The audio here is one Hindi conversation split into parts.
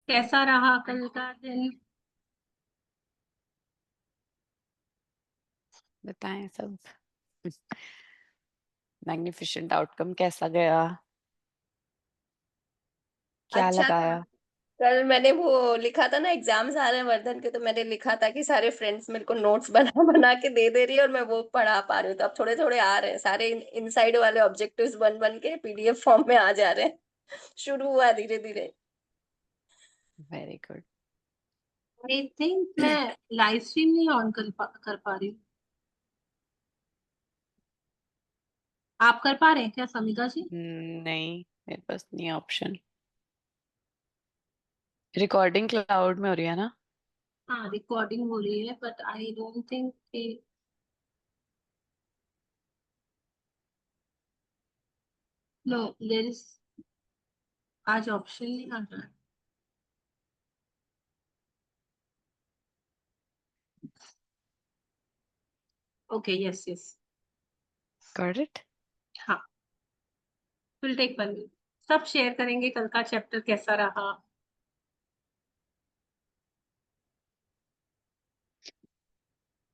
कैसा रहा कल का दिन? बताएं सब। मैग्निफिसेंट आउटकम कैसा गया? क्या अच्छा था। लगाया? कल मैंने वो लिखा था ना, एग्जाम्स आ रहे हैं वर्धन के, तो मैंने लिखा था कि सारे फ्रेंड्स मेरे को नोट्स बना बना के दे रही है और मैं वो पढ़ा पा रही हूँ। तो अब थोड़े थोड़े आ रहे हैं सारे इनसाइड वाले ऑब्जेक्टिव्स बन बन के पीडीएफ फॉर्म में आ जा रहे हैं। शुरू हुआ धीरे धीरे। Very good. आई थिंक मैं लाइव स्ट्रीम नहीं ऑन कर पा रही हूँ। आप कर पा रहे हैं क्या समिता जी? नहीं, मेरे पास नहीं ऑप्शन। रिकॉर्डिंग क्लाउड में हो रही है ना? हाँ, रिकॉर्डिंग हो रही है बट आई डोंट थिंक कि नो देयर इज आज ऑप्शन नहीं आ रहा है। Okay, yes yes. Got it. हाँ, विल टेक 1 मिनट। सब शेयर करेंगे कल का चैप्टर कैसा रहा।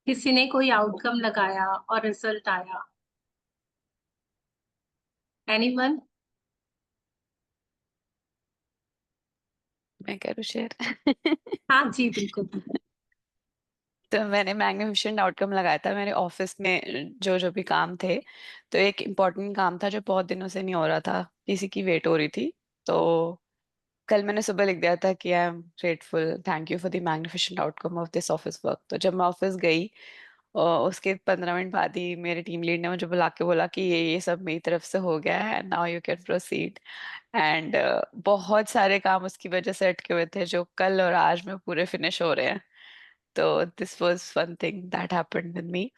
किसी ने कोई आउटकम लगाया और रिजल्ट आया? एनीवन? मैं करूँ शेयर? हाँ जी, बिल्कुल। तो मैंने मैग्निफिसेंट आउटकम लगाया था मेरे ऑफिस में जो जो भी काम थे। तो एक इम्पोर्टेंट काम था जो बहुत दिनों से नहीं हो रहा था, किसी की वेट हो रही थी। तो कल मैंने सुबह लिख दिया था कि I am grateful, thank you for the magnificent outcome of this office work. तो जब मैं ऑफिस गई और उसके 15 मिनट बाद ही मेरे टीम लीड ने मुझे बुला के बोला कि ये सब मेरी तरफ से हो गया है, now you can proceed. And बहुत सारे काम उसकी वजह से अटके हुए थे जो कल और आज में पूरे फिनिश हो रहे हैं। तो this was one thing that happened with me.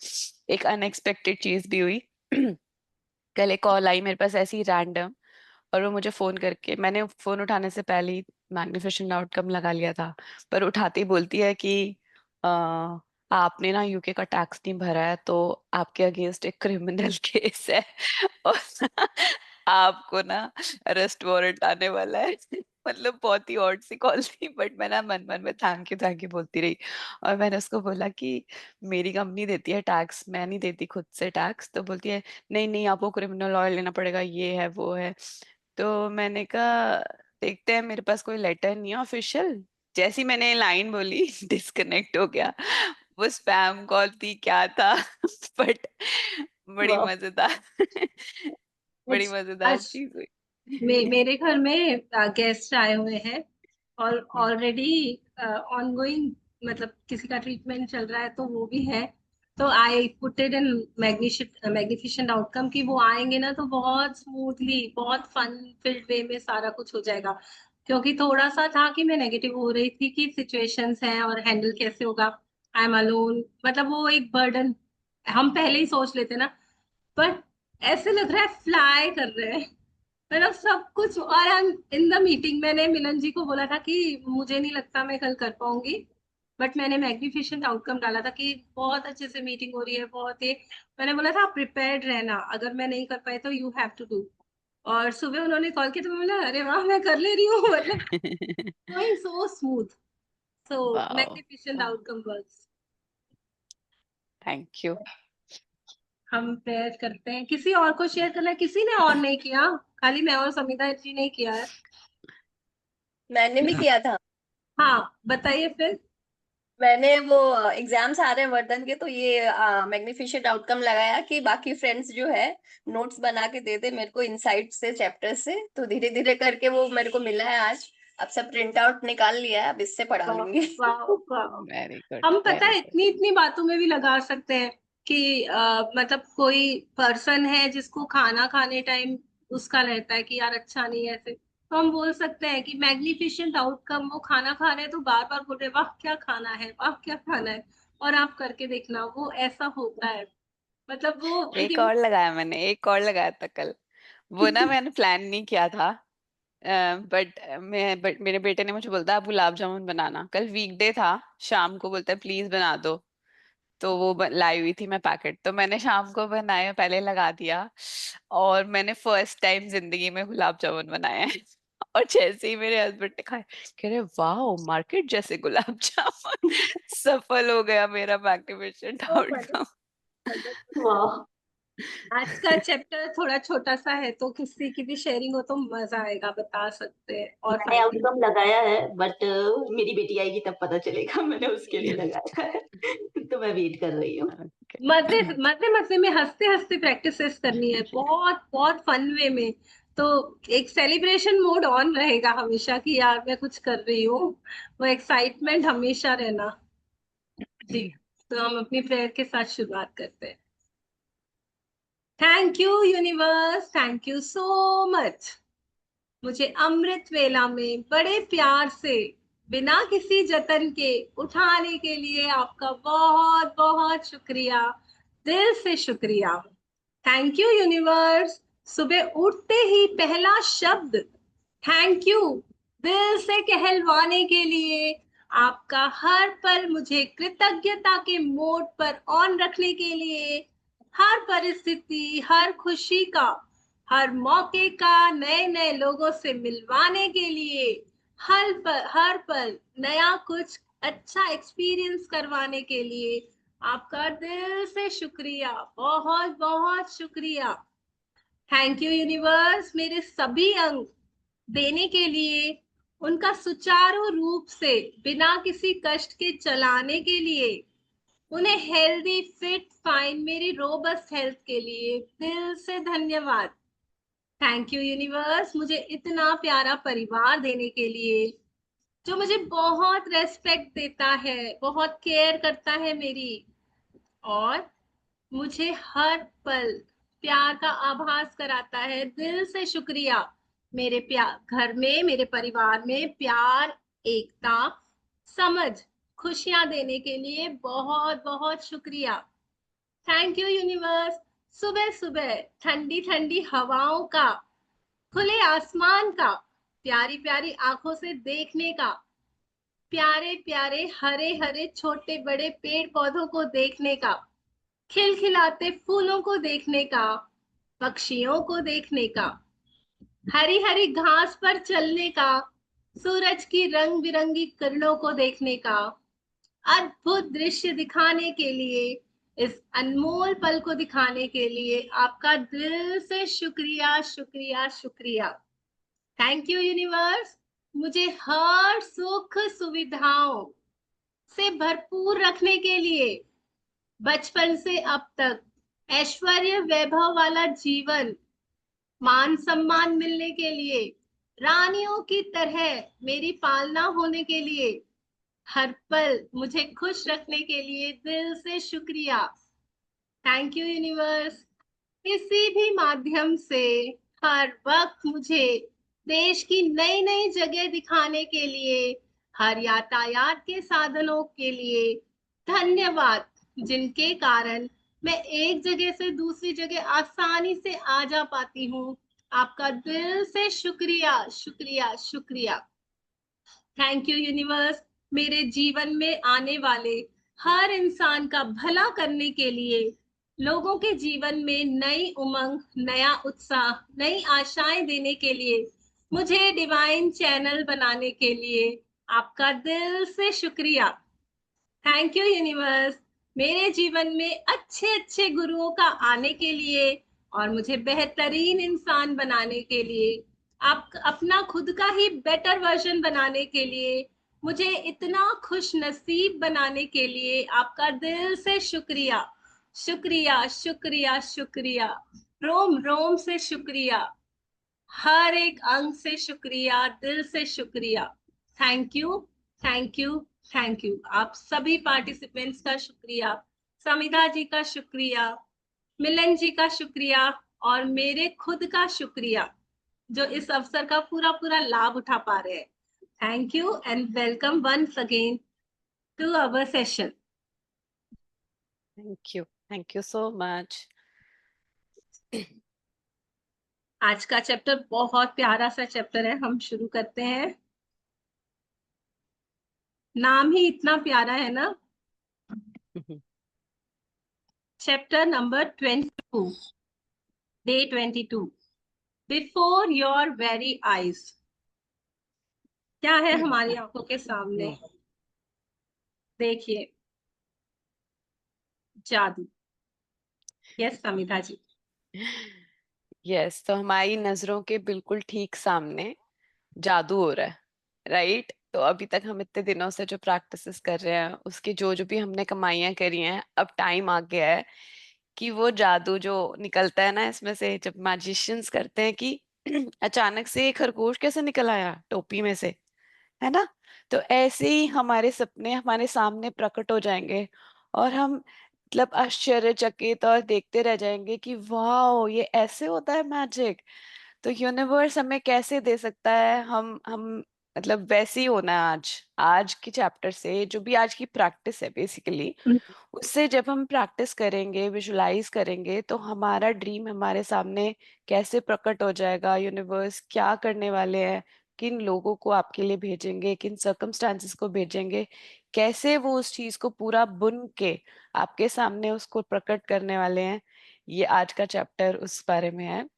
एक अनएक्सपेक्टेड चीज भी हुई। कल एक कॉल आई मेरे पास ऐसी रैंडम, और वो मुझे फोन करके, मैंने फोन उठाने से पहले ही मैग्निफिसेंट आउटकम लगा लिया था, पर उठाते ही बोलती है कि अ, आपने ना यूके का टैक्स नहीं भरा है तो आपके अगेंस्ट एक क्रिमिनल केस है और आपको ना अरेस्ट वारंट आने वाला है। मतलब बहुत ही ऑड सी कॉल थी, बट मैं ना मन मन में थैंक यू बोलती रही। और मैंने उसको बोला कि मेरी कंपनी देती है टैक्स, मैं नहीं देती खुद से टैक्स। तो बोलती है नहीं नहीं, आपको क्रिमिनल लॉयर लेना पड़ेगा, ये है वो है। तो मैंने कहा देखते हैं, मेरे पास कोई लेटर नहीं है ऑफिशियल। जैसी मैंने लाइन बोली डिस्कनेक्ट हो गया। वो स्पैम कॉल थी क्या था। बट बड़ी वाह। मजेदार बड़ी मजेदार आज चीज हुई। मेरे घर में गेस्ट आए हुए हैं और हम्म, ऑलरेडी ऑनगोइंग, मतलब किसी का ट्रीटमेंट चल रहा है तो वो भी है। तो I put it in magnificent outcome कि वो आएंगे ना तो बहुत स्मूथली, बहुत फन फिल्ड वे में सारा कुछ हो जाएगा। क्योंकि थोड़ा सा था कि मैं नेगेटिव हो रही थी कि सिचुएशंस हैं और हैंडल कैसे होगा। आई एम अलोन, मतलब वो एक बर्डन हम पहले ही सोच लेते ना। पर ऐसे लग रहा है फ्लाई कर रहे हैं, मतलब सब कुछ। और हम इन द मीटिंग मैंने मिलन जी को बोला था कि मुझे नहीं लगता मैं कल कर पाऊंगी, बट मैंने मैग्निफिसेंट आउटकम डाला था कि बहुत अच्छे से मीटिंग हो रही है, बहुत ही। मैंने बोला था प्रिपेयर्ड रहना, अगर मैं नहीं कर पाई तो यू हैव टू डू। और सुबह उन्होंने कॉल किया तो मैं बोला अरे वाह, मैं कर ले रही हूँ। मतलब going so smooth. So wow, magnificent outcome works. Thank you. हम प्रेयर करते हैं। किसी और को शेयर करना है? किसी ने और नहीं किया, खाली मैं और समिता जी ने किया है। मैंने भी किया था। हाँ, बताइए फिर। मैंने वो एग्जाम्स आ रहे हैं वर्धन के, तो ये मैग्निफिसेंट आउटकम लगाया कि बाकी फ्रेंड्स जो है नोट्स बना के दे दे मेरे को इनसाइट से, चैप्टर से। तो धीरे धीरे करके वो मेरे को मिला है आज। अब सब प्रिंट आउट निकाल लिया है, अब इससे पढ़ा वाह, लूंगी। वाह, वाह। वेरी गुड, हम पता वेरी है गुड। इतनी इतनी बातों में भी लगा सकते हैं कि मतलब कोई पर्सन है जिसको खाना खाने टाइम उसका रहता है कि यार अच्छा नहीं है ऐसे, तो हम बोल सकते हैं कि मैग्निफिसेंट आउटकम, वो खाना खा रहे हैं तो बार बार बोल रहे हैं, वाह क्या खाना है, वाह क्या खाना है। और आप करके देखना वो ऐसा होता है। मतलब वो एक और लगाया मैंने, एक और लगाया था कल। वो ना मैंने प्लान नहीं किया था, बट मेरे बेटे ने मुझे बोलता आप गुलाब जामुन बनाना। कल वीकडे था, शाम को बोलता है प्लीज बना दो। तो वो लाई हुई थी मैं पैकेट, तो मैंने शाम को बनाया, पहले लगा दिया। और मैंने फर्स्ट टाइम जिंदगी में गुलाब जामुन बनाए हैं। और जैसे ही मेरे हस्बैंड ने खाए, कह रहे वाह मार्केट जैसे गुलाब जामुन। सफल हो गया मेरा मैग्निफिसेंट तो आउटकम। वाह। आज का चैप्टर थोड़ा छोटा सा है, तो किसी की भी शेयरिंग हो तो मजा आएगा, बता सकते हैं। और मैंने आउटकम लगाया है, बट मेरी बेटी आएगी तब पता चलेगा। मैंने उसके लिए लगाया है। तो मैं वेट कर रही हूँ। मजे मजे मजे में हंसते हंसते प्रैक्टिसेस करनी है, बहुत बहुत फन वे में। तो एक सेलिब्रेशन मोड ऑन रहेगा हमेशा कि यार मैं कुछ कर रही हूँ, वो एक्साइटमेंट हमेशा रहना। जी, तो हम अपनी प्रेयर के साथ शुरुआत करते हैं। Thank you universe, thank you so much. मुझे अमृत वेला में बड़े प्यार से बिना किसी जतन के उठाने के लिए आपका बहुत बहुत शुक्रिया, दिल से शुक्रिया। Thank you universe. सुबह उठते ही पहला शब्द थैंक यू दिल से कहलवाने के लिए, आपका हर पल मुझे कृतज्ञता के मोड पर ऑन रखने के लिए, हर परिस्थिति, हर खुशी का, हर मौके का नए नए लोगों से मिलवाने के लिए, हर पल नया कुछ अच्छा एक्सपीरियंस करवाने के लिए आपका दिल से शुक्रिया, बहुत बहुत शुक्रिया। थैंक यू यूनिवर्स, मेरे सभी अंग देने के लिए, उनका सुचारू रूप से बिना किसी कष्ट के चलाने के लिए, उन्हें हेल्दी फिट फाइन मेरी रोबस्ट हेल्थ के लिए दिल से धन्यवाद। थैंक यू यूनिवर्स, मुझे इतना प्यारा परिवार देने के लिए, जो मुझे बहुत रेस्पेक्ट देता है, बहुत केयर करता है मेरी, और मुझे हर पल प्यार का आभास कराता है। दिल से शुक्रिया। मेरे प्यार घर में, मेरे परिवार में प्यार, एकता, समझ, खुशियां देने के लिए बहुत बहुत शुक्रिया। Thank you universe. सुबह सुबह ठंडी ठंडी हवाओं का, खुले आसमान का, प्यारी प्यारी आंखों से देखने का, प्यारे प्यारे हरे हरे छोटे बड़े पेड़ पौधों को देखने का, खिलखिलाते फूलों को देखने का, पक्षियों को देखने का, हरी हरी घास पर चलने का, सूरज की रंग बिरंगी किरणों को देखने का, अद्भुत दृश्य दिखाने के लिए, इस अनमोल पल को दिखाने के लिए आपका दिल से शुक्रिया शुक्रिया शुक्रिया। थैंक यू यूनिवर्स, मुझे हर सुख सुविधाओं से भरपूर रखने के लिए, बचपन से अब तक ऐश्वर्य वैभव वाला जीवन, मान सम्मान मिलने के लिए, रानियों की तरह मेरी पालना होने के लिए, हर पल मुझे खुश रखने के लिए दिल से शुक्रिया। थैंक यू यूनिवर्स, किसी भी माध्यम से हर वक्त मुझे देश की नई नई जगह दिखाने के लिए, हर यातायात के साधनों के लिए धन्यवाद, जिनके कारण मैं एक जगह से दूसरी जगह आसानी से आ जा पाती हूँ। आपका दिल से शुक्रिया शुक्रिया शुक्रिया। थैंक यू यूनिवर्स, मेरे जीवन में आने वाले हर इंसान का भला करने के लिए, लोगों के जीवन में नई उमंग, नया उत्साह, नई आशाएं देने के लिए, मुझे डिवाइन चैनल बनाने के लिए आपका दिल से शुक्रिया। थैंक यू यूनिवर्स, मेरे जीवन में अच्छे अच्छे गुरुओं का आने के लिए और मुझे बेहतरीन इंसान बनाने के लिए, आप अपना खुद का ही बेटर वर्जन बनाने के लिए, मुझे इतना खुश नसीब बनाने के लिए आपका दिल से शुक्रिया शुक्रिया शुक्रिया शुक्रिया। रोम रोम से शुक्रिया, हर एक अंग से शुक्रिया, दिल से शुक्रिया। Thank you thank you thank you. आप सभी पार्टिसिपेंट्स का शुक्रिया, समिधा जी का शुक्रिया, मिलन जी का शुक्रिया, और मेरे खुद का शुक्रिया, जो इस अवसर का पूरा पूरा लाभ उठा पा रहे हैं। Thank you and welcome once again to our session. Thank you so much. आज का चैप्टर बहुत प्यारा सा चैप्टर है, हम शुरू करते हैं। नाम ही इतना प्यारा है ना। Chapter number 22, day 22, before your very eyes. क्या है हमारी आंखों के सामने? हम्म, देखिए, जादू। यस समिता जी। यस, तो हमारी नजरों के बिल्कुल ठीक सामने जादू हो रहा है, राइट? तो अभी तक हम इतने दिनों से जो प्रैक्टिसेस कर रहे हैं, उसकी जो जो भी हमने कमाइयां करी हैं, अब टाइम आ गया है कि वो जादू जो निकलता है ना इसमें से, जब मैजिशियंस करते हैं कि अचानक से एक खरगोश कैसे निकल आया टोपी में से, है ना? तो ऐसे ही हमारे सपने हमारे सामने प्रकट हो जाएंगे, और हम मतलब आश्चर्यचकित और देखते रह जाएंगे कि वाह, ये ऐसे होता है मैजिक। तो यूनिवर्स हमें कैसे दे सकता है, हम मतलब वैसे ही होना है। आज आज के चैप्टर से जो भी आज की प्रैक्टिस है बेसिकली, उससे जब हम प्रैक्टिस करेंगे, विजुलाइज करेंगे, तो हमारा ड्रीम हमारे सामने कैसे प्रकट हो जाएगा, यूनिवर्स क्या करने वाले हैं, किन लोगों को आपके लिए भेजेंगे, किन सर्कमस्टांसेस को भेजेंगे, कैसे वो उस चीज को पूरा बुन के आपके सामने उसको प्रकट करने वाले हैं, ये आज का चैप्टर उस बारे में है।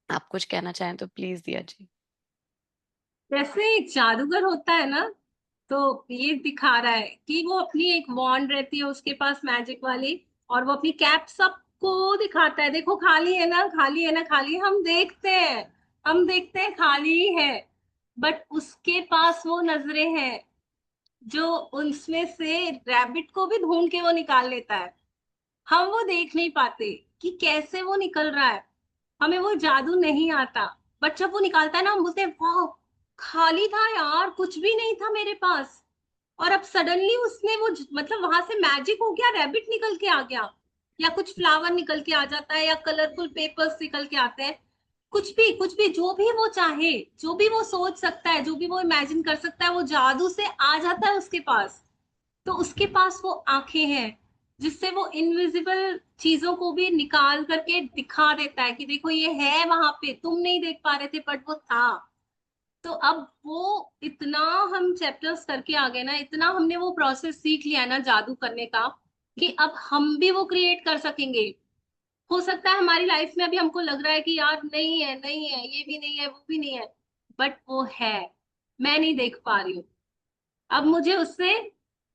आप कुछ कहना चाहें तो प्लीज दिया जी। जैसे एक जादूगर होता है ना, तो ये दिखा रहा है कि वो अपनी एक वॉन्ड रहती है उसके पास मैजिक वाली, और वो अपनी कैप सबको दिखाता है, देखो खाली है ना, खाली है ना, खाली है। हम देखते हैं खाली ही है, बट उसके पास वो नजरें हैं जो उसमें से रैबिट को भी ढूंढ के वो निकाल लेता है। हम वो देख नहीं पाते कि कैसे वो निकल रहा है, हमें वो जादू नहीं आता। बट जब वो निकालता है ना, हम बोलते हैं वाह, खाली था यार, कुछ भी नहीं था मेरे पास। और अब सडनली उसने वो मतलब वहां से मैजिक हो गया, रैबिट निकल के आ गया, या कुछ फ्लावर निकल के आ जाता है, या कलरफुल पेपर्स निकल के आते हैं। कुछ भी जो भी वो चाहे, जो भी वो सोच सकता है, जो भी वो इमेजिन कर सकता है, वो जादू से आ जाता है उसके पास। तो उसके पास वो आंखें हैं जिससे वो इनविजिबल चीजों को भी निकाल करके दिखा देता है कि देखो ये है वहां पे, तुम नहीं देख पा रहे थे बट वो था। तो अब वो इतना हम चैप्टर्स करके आ गए ना, इतना हमने वो प्रोसेस सीख लिया है ना जादू करने का, कि अब हम भी वो क्रिएट कर सकेंगे। हो सकता है हमारी लाइफ में अभी हमको लग रहा है कि यार नहीं है, नहीं है, ये भी नहीं है, वो भी नहीं है, बट वो है, मैं नहीं देख पा रही हूँ। अब मुझे उससे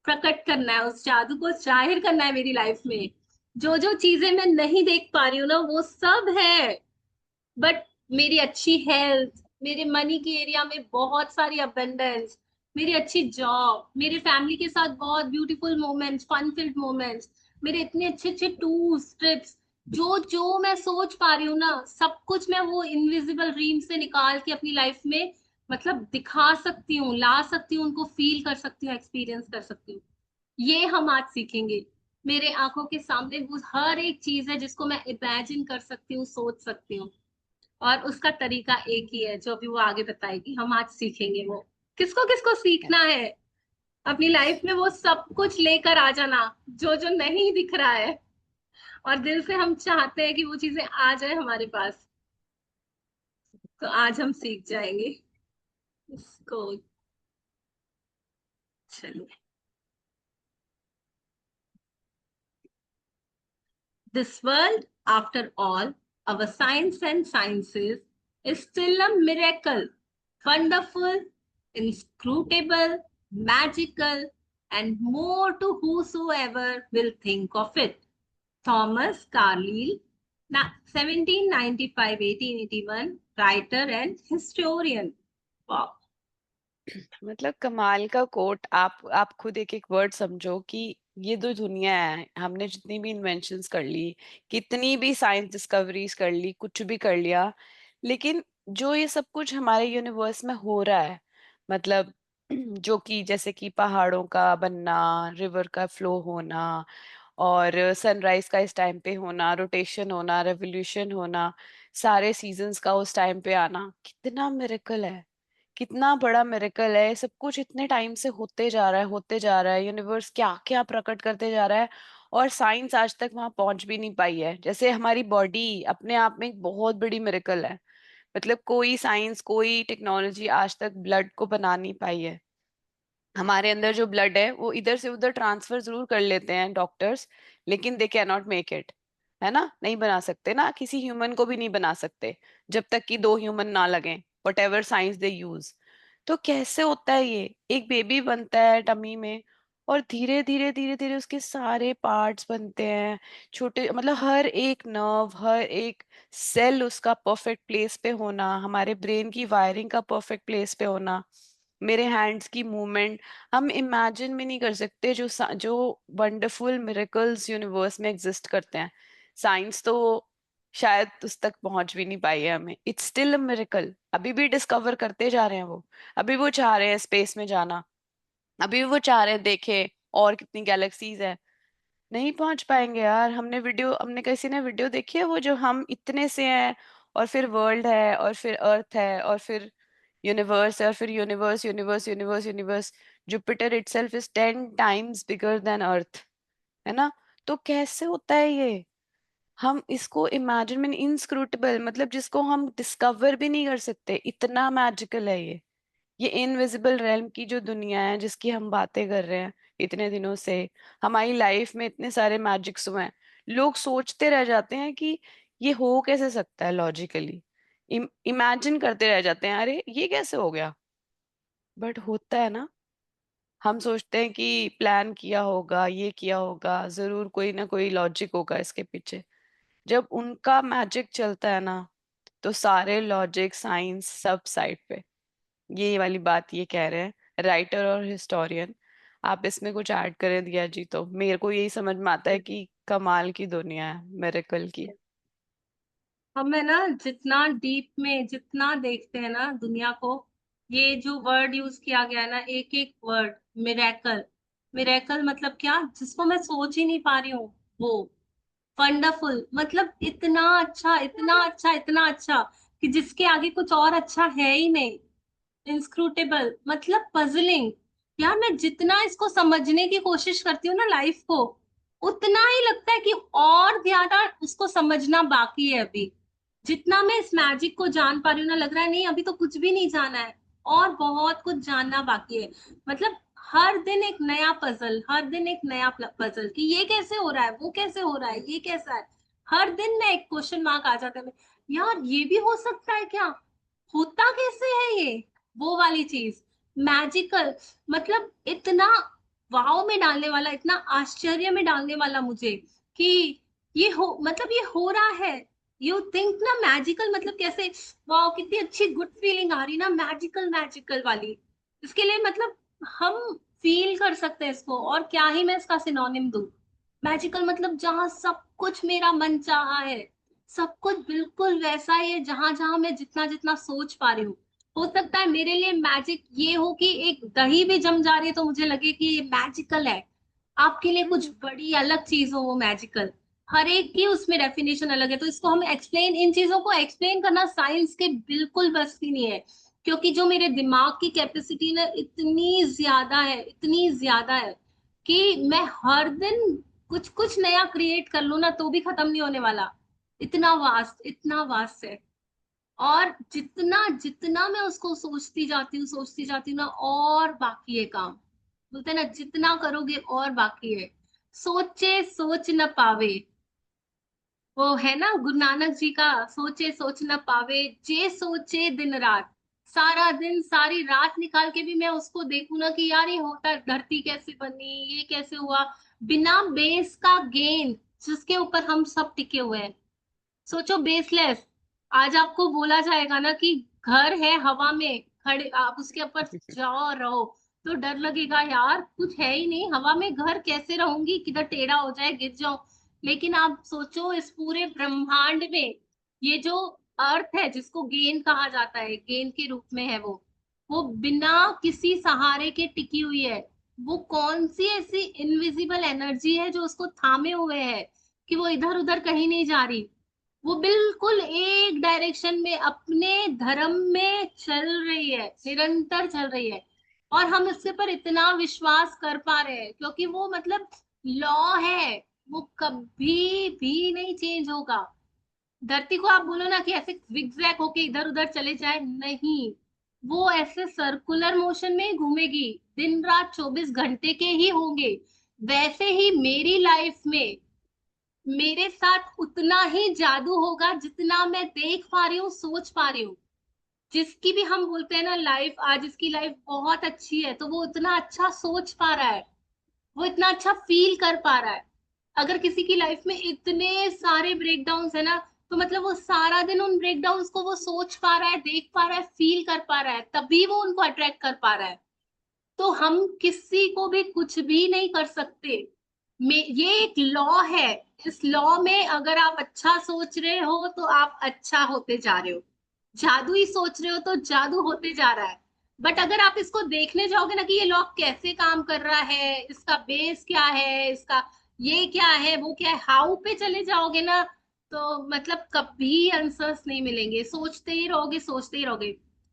प्रकट करना है, उस जादू को जाहिर करना है मेरी लाइफ में। जो जो चीजें मैं नहीं देख पा रही हूँ ना, वो सब है। बट मेरी अच्छी हेल्थ, मेरे मनी के एरिया में बहुत सारी अबंडेंस, मेरी अच्छी जॉब, मेरे फैमिली के साथ बहुत beautiful moments, fun filled moments, मेरे इतने अच्छे अच्छे टूर्स, ट्रिप्स, जो जो मैं सोच पा रही हूँ ना, सब कुछ मैं वो इनविजिबल ड्रीम से निकाल के अपनी लाइफ में मतलब दिखा सकती हूँ, ला सकती हूँ, उनको फील कर सकती हूँ, एक्सपीरियंस कर सकती हूँ। ये हम आज सीखेंगे। मेरे आंखों के सामने वो हर एक चीज है जिसको मैं इमेजिन कर सकती हूँ, सोच सकती हूँ। और उसका तरीका एक ही है, जो भी वो आगे बताएगी, हम आज सीखेंगे वो। किसको किसको सीखना है अपनी लाइफ में वो सब कुछ लेकर आ जाना, जो जो नहीं दिख रहा है, और दिल से हम चाहते हैं कि वो चीजें आ जाए हमारे पास। तो आज हम सीख जाएंगे इसको। चलिए। This world, after all, our science and sciences, is still a miracle. Wonderful, inscrutable, magical, and more to whosoever will think of it. Thomas Carlyle, 1795-1881, writer and historian. Wow. मतलब कमाल का कोट। आप खुद एक एक वर्ड समझो कि ये जो दुनिया है, हमने जितनी भी इन्वेंशंस कर ली, कितनी भी साइंस डिस्कवरीज कर ली, कुछ भी कर लिया, लेकिन जो ये सब कुछ हमारे यूनिवर्स में हो रहा है, मतलब जो कि जैसे कि पहाड़ों का बनना, रिवर का फ्लो होना, और सनराइज का इस टाइम पे होना, रोटेशन होना, रेवोल्यूशन होना, सारे सीजन्स का उस टाइम पे आना, कितना मिरेकल है, कितना बड़ा मिरेकल है। सब कुछ इतने टाइम से होते जा रहा है, होते जा रहा है, यूनिवर्स क्या क्या प्रकट करते जा रहा है, और साइंस आज तक वहां पहुंच भी नहीं पाई है। जैसे हमारी बॉडी अपने आप में एक बहुत बड़ी मिरेकल है, मतलब कोई साइंस, कोई टेक्नोलॉजी आज तक ब्लड को बना नहीं पाई है। हमारे अंदर जो ब्लड है वो इधर से उधर ट्रांसफर जरूर कर लेते हैं डॉक्टर्स, लेकिन they can not make it, है ना? नहीं बना सकते ना, किसी ह्यूमन को भी नहीं बना सकते जब तक कि दो ह्यूमन ना लगें, what ever science they use. तो कैसे होता है ये? एक बेबी बनता है टमी में और धीरे धीरे धीरे धीरे उसके सारे पार्ट्स बनते हैं, छोटे मतलब हर एक नर्व, हर एक सेल उसका परफेक्ट प्लेस पे होना, हमारे ब्रेन की वायरिंग का परफेक्ट प्लेस पे होना, मेरे हैंड्स की मूवमेंट, हम इमेजिन भी नहीं कर सकते जो वंडरफुल मिरेकल्स यूनिवर्स में एग्जिस्ट करते हैं। साइंस तो शायद उस तक पहुंच भी नहीं पाई है, हमें इट्स स्टिल अ मिरेकल, अभी भी डिस्कवर करते जा रहे हैं वो। अभी वो चाह रहे हैं स्पेस में जाना, अभी वो चाह रहे हैं देखे और कितनी गैलेक्सीज है। नहीं पहुंच पाएंगे यार। हमने किसी ने वीडियो देखी है वो, जो हम इतने से हैं और फिर वर्ल्ड है और फिर अर्थ है और फिर यूनिवर्स है और फिर universe universe universe universe. Jupiter itself is 10 times bigger than Earth, है ना? तो कैसे होता है ये? हम इसको इमेजिन में इनस्क्रूटेबल, मतलब जिसको हम डिस्कवर भी नहीं कर सकते, इतना मैजिकल है ये इनविजिबल रेल्म की जो दुनिया है जिसकी हम बातें कर रहे हैं इतने दिनों से। हमारी लाइफ में इतने सारे मैजिक्स हुए हैं, लोग सोचते रह जाते हैं कि ये हो कैसे सकता है लॉजिकली, इमेजिन करते रह जाते हैं अरे ये कैसे हो गया, बट होता है ना। हम सोचते हैं कि प्लान किया होगा, ये किया होगा, जरूर कोई ना कोई लॉजिक होगा इसके पीछे। जब उनका मैजिक चलता है ना, तो सारे लॉजिक साइंस सब साइड पे। ये वाली बात ये कह रहे हैं राइटर और हिस्टोरियन। आप इसमें कुछ ऐड करें दिया जी, तो मेरे को यही समझ में आता है कि कमाल की दुनिया है, मिरेकल की। हमें ना जितना डीप में जितना देखते हैं ना दुनिया को, ये जो वर्ड यूज किया गया है ना, एक एक वर्ड, मिरेकल। मिरेकल मतलब क्या, जिसको मैं सोच ही नहीं पा रही हूँ वो। वंडरफुल मतलब इतना अच्छा, इतना अच्छा, इतना अच्छा कि जिसके आगे कुछ और अच्छा है ही नहीं। इंस्क्रूटेबल मतलब पजलिंग। यार मैं जितना इसको समझने की कोशिश करती हूँ ना लाइफ को, उतना ही लगता है कि और ज्यादा उसको समझना बाकी है अभी। जितना मैं इस मैजिक को जान पा रही हूँ ना, लग रहा है नहीं अभी तो कुछ भी नहीं जाना है, और बहुत कुछ जानना बाकी है। मतलब हर दिन एक नया पजल, हर दिन एक नया पजल कि ये कैसे हो रहा है, वो कैसे हो रहा है, ये कैसा है। हर दिन ना एक क्वेश्चन मार्क आ जाता है यार ये भी हो सकता है क्या, होता कैसे है ये, वो वाली चीज। मैजिकल मतलब इतना वाव में डालने वाला, इतना आश्चर्य में डालने वाला मुझे कि ये हो, मतलब ये हो रहा है। यू थिंक ना मैजिकल मतलब कैसे, वाह कितनी अच्छी गुड फीलिंग आ रही ना, मैजिकल मैजिकल वाली। इसके लिए मतलब हम फील कर सकते हैं इसको, और क्या ही मैं इसका सिनोनिम दूं। मैजिकल मतलब जहां सब कुछ मेरा मन चाहा है, सब कुछ बिल्कुल वैसा ही है, जहां जहां मैं जितना जितना सोच पा रही हूँ। हो सकता है मेरे लिए मैजिक ये हो कि एक दही भी जम जा रही है तो मुझे लगे कि ये मैजिकल है। आपके लिए कुछ बड़ी अलग चीज हो वो मैजिकल। हर एक की उसमें डेफिनेशन अलग है, तो इसको हम एक्सप्लेन, इन चीजों को एक्सप्लेन करना साइंस के बिल्कुल बस की नहीं है। क्योंकि जो मेरे दिमाग की कैपेसिटी ना इतनी ज्यादा है, इतनी ज्यादा है कि मैं हर दिन कुछ कुछ नया क्रिएट कर लूं ना तो भी खत्म नहीं होने वाला। इतना वास्ट है। और जितना जितना मैं उसको सोचती जाती हूँ ना, और बाकी है काम। बोलते हैं ना जितना करोगे और बाकी है। सोचे सोच न पावे, वो है ना गुरु नानक जी का, सोचे सोच न पावे, जे सोचे दिन रात। सारा दिन सारी रात निकाल के भी मैं उसको देखूं ना कि यार ये होता, धरती कैसे बनी, ये कैसे हुआ, बिना बेस का गेंद जिसके ऊपर हम सब टिके हुए हैं। सोचो बेसलेस। आज आपको बोला जाएगा ना कि घर है हवा में खड़े, आप उसके ऊपर जाओ और रहो, तो डर लगेगा यार कुछ है ही नहीं हवा में, घर कैसे रहूंगी, किधर टेढ़ा हो जाए गिर जाऊं। लेकिन आप सोचो इस पूरे ब्रह्मांड में ये जो अर्थ है, जिसको गेंद कहा जाता है, गेंद के रूप में है वो बिना किसी सहारे के टिकी हुई है। वो कौन सी ऐसी इनविजिबल एनर्जी है जो उसको थामे हुए है कि वो इधर उधर कहीं नहीं जा रही। वो बिल्कुल एक डायरेक्शन में अपने धर्म में चल रही है, निरंतर चल रही है। और हम इसके पर इतना विश्वास कर पा रहे हैं क्योंकि वो मतलब लॉ है, वो कभी भी नहीं चेंज होगा। धरती को आप बोलो ना कि ऐसे zigzag होके इधर उधर चले जाए, नहीं, वो ऐसे सर्कुलर मोशन में ही घूमेगी। दिन रात 24 घंटे के ही होंगे। वैसे ही मेरी लाइफ में मेरे साथ उतना ही जादू होगा जितना मैं देख पा रही हूँ, सोच पा रही हूँ। जिसकी भी हम बोलते हैं ना लाइफ, आज इसकी लाइफ बहुत अच्छी है, तो वो इतना अच्छा सोच पा रहा है, वो इतना अच्छा फील कर पा रहा है। अगर किसी की लाइफ में इतने सारे ब्रेकडाउन्स है ना, तो मतलब वो सारा दिन उन ब्रेकडाउन्स को वो सोच पा रहा है, देख पा रहा है, फील कर पा रहा है, तभी वो उनको अट्रैक्ट कर पा रहा है। तो हम किसी को भी कुछ भी नहीं कर सकते। ये एक लॉ है। इस लॉ में अगर आप अच्छा सोच रहे हो तो आप अच्छा होते जा रहे हो, जादू ही सोच रहे हो तो जादू होते जा रहा है। बट अगर आप इसको देखने जाओगे ना कि ये लॉ कैसे काम कर रहा है, इसका बेस क्या है, इसका ये क्या है, वो क्या है, हाउ पे चले जाओगे ना, तो मतलब कभी आंसर्स नहीं मिलेंगे, सोचते ही रहोगे, सोचते ही रहोगे।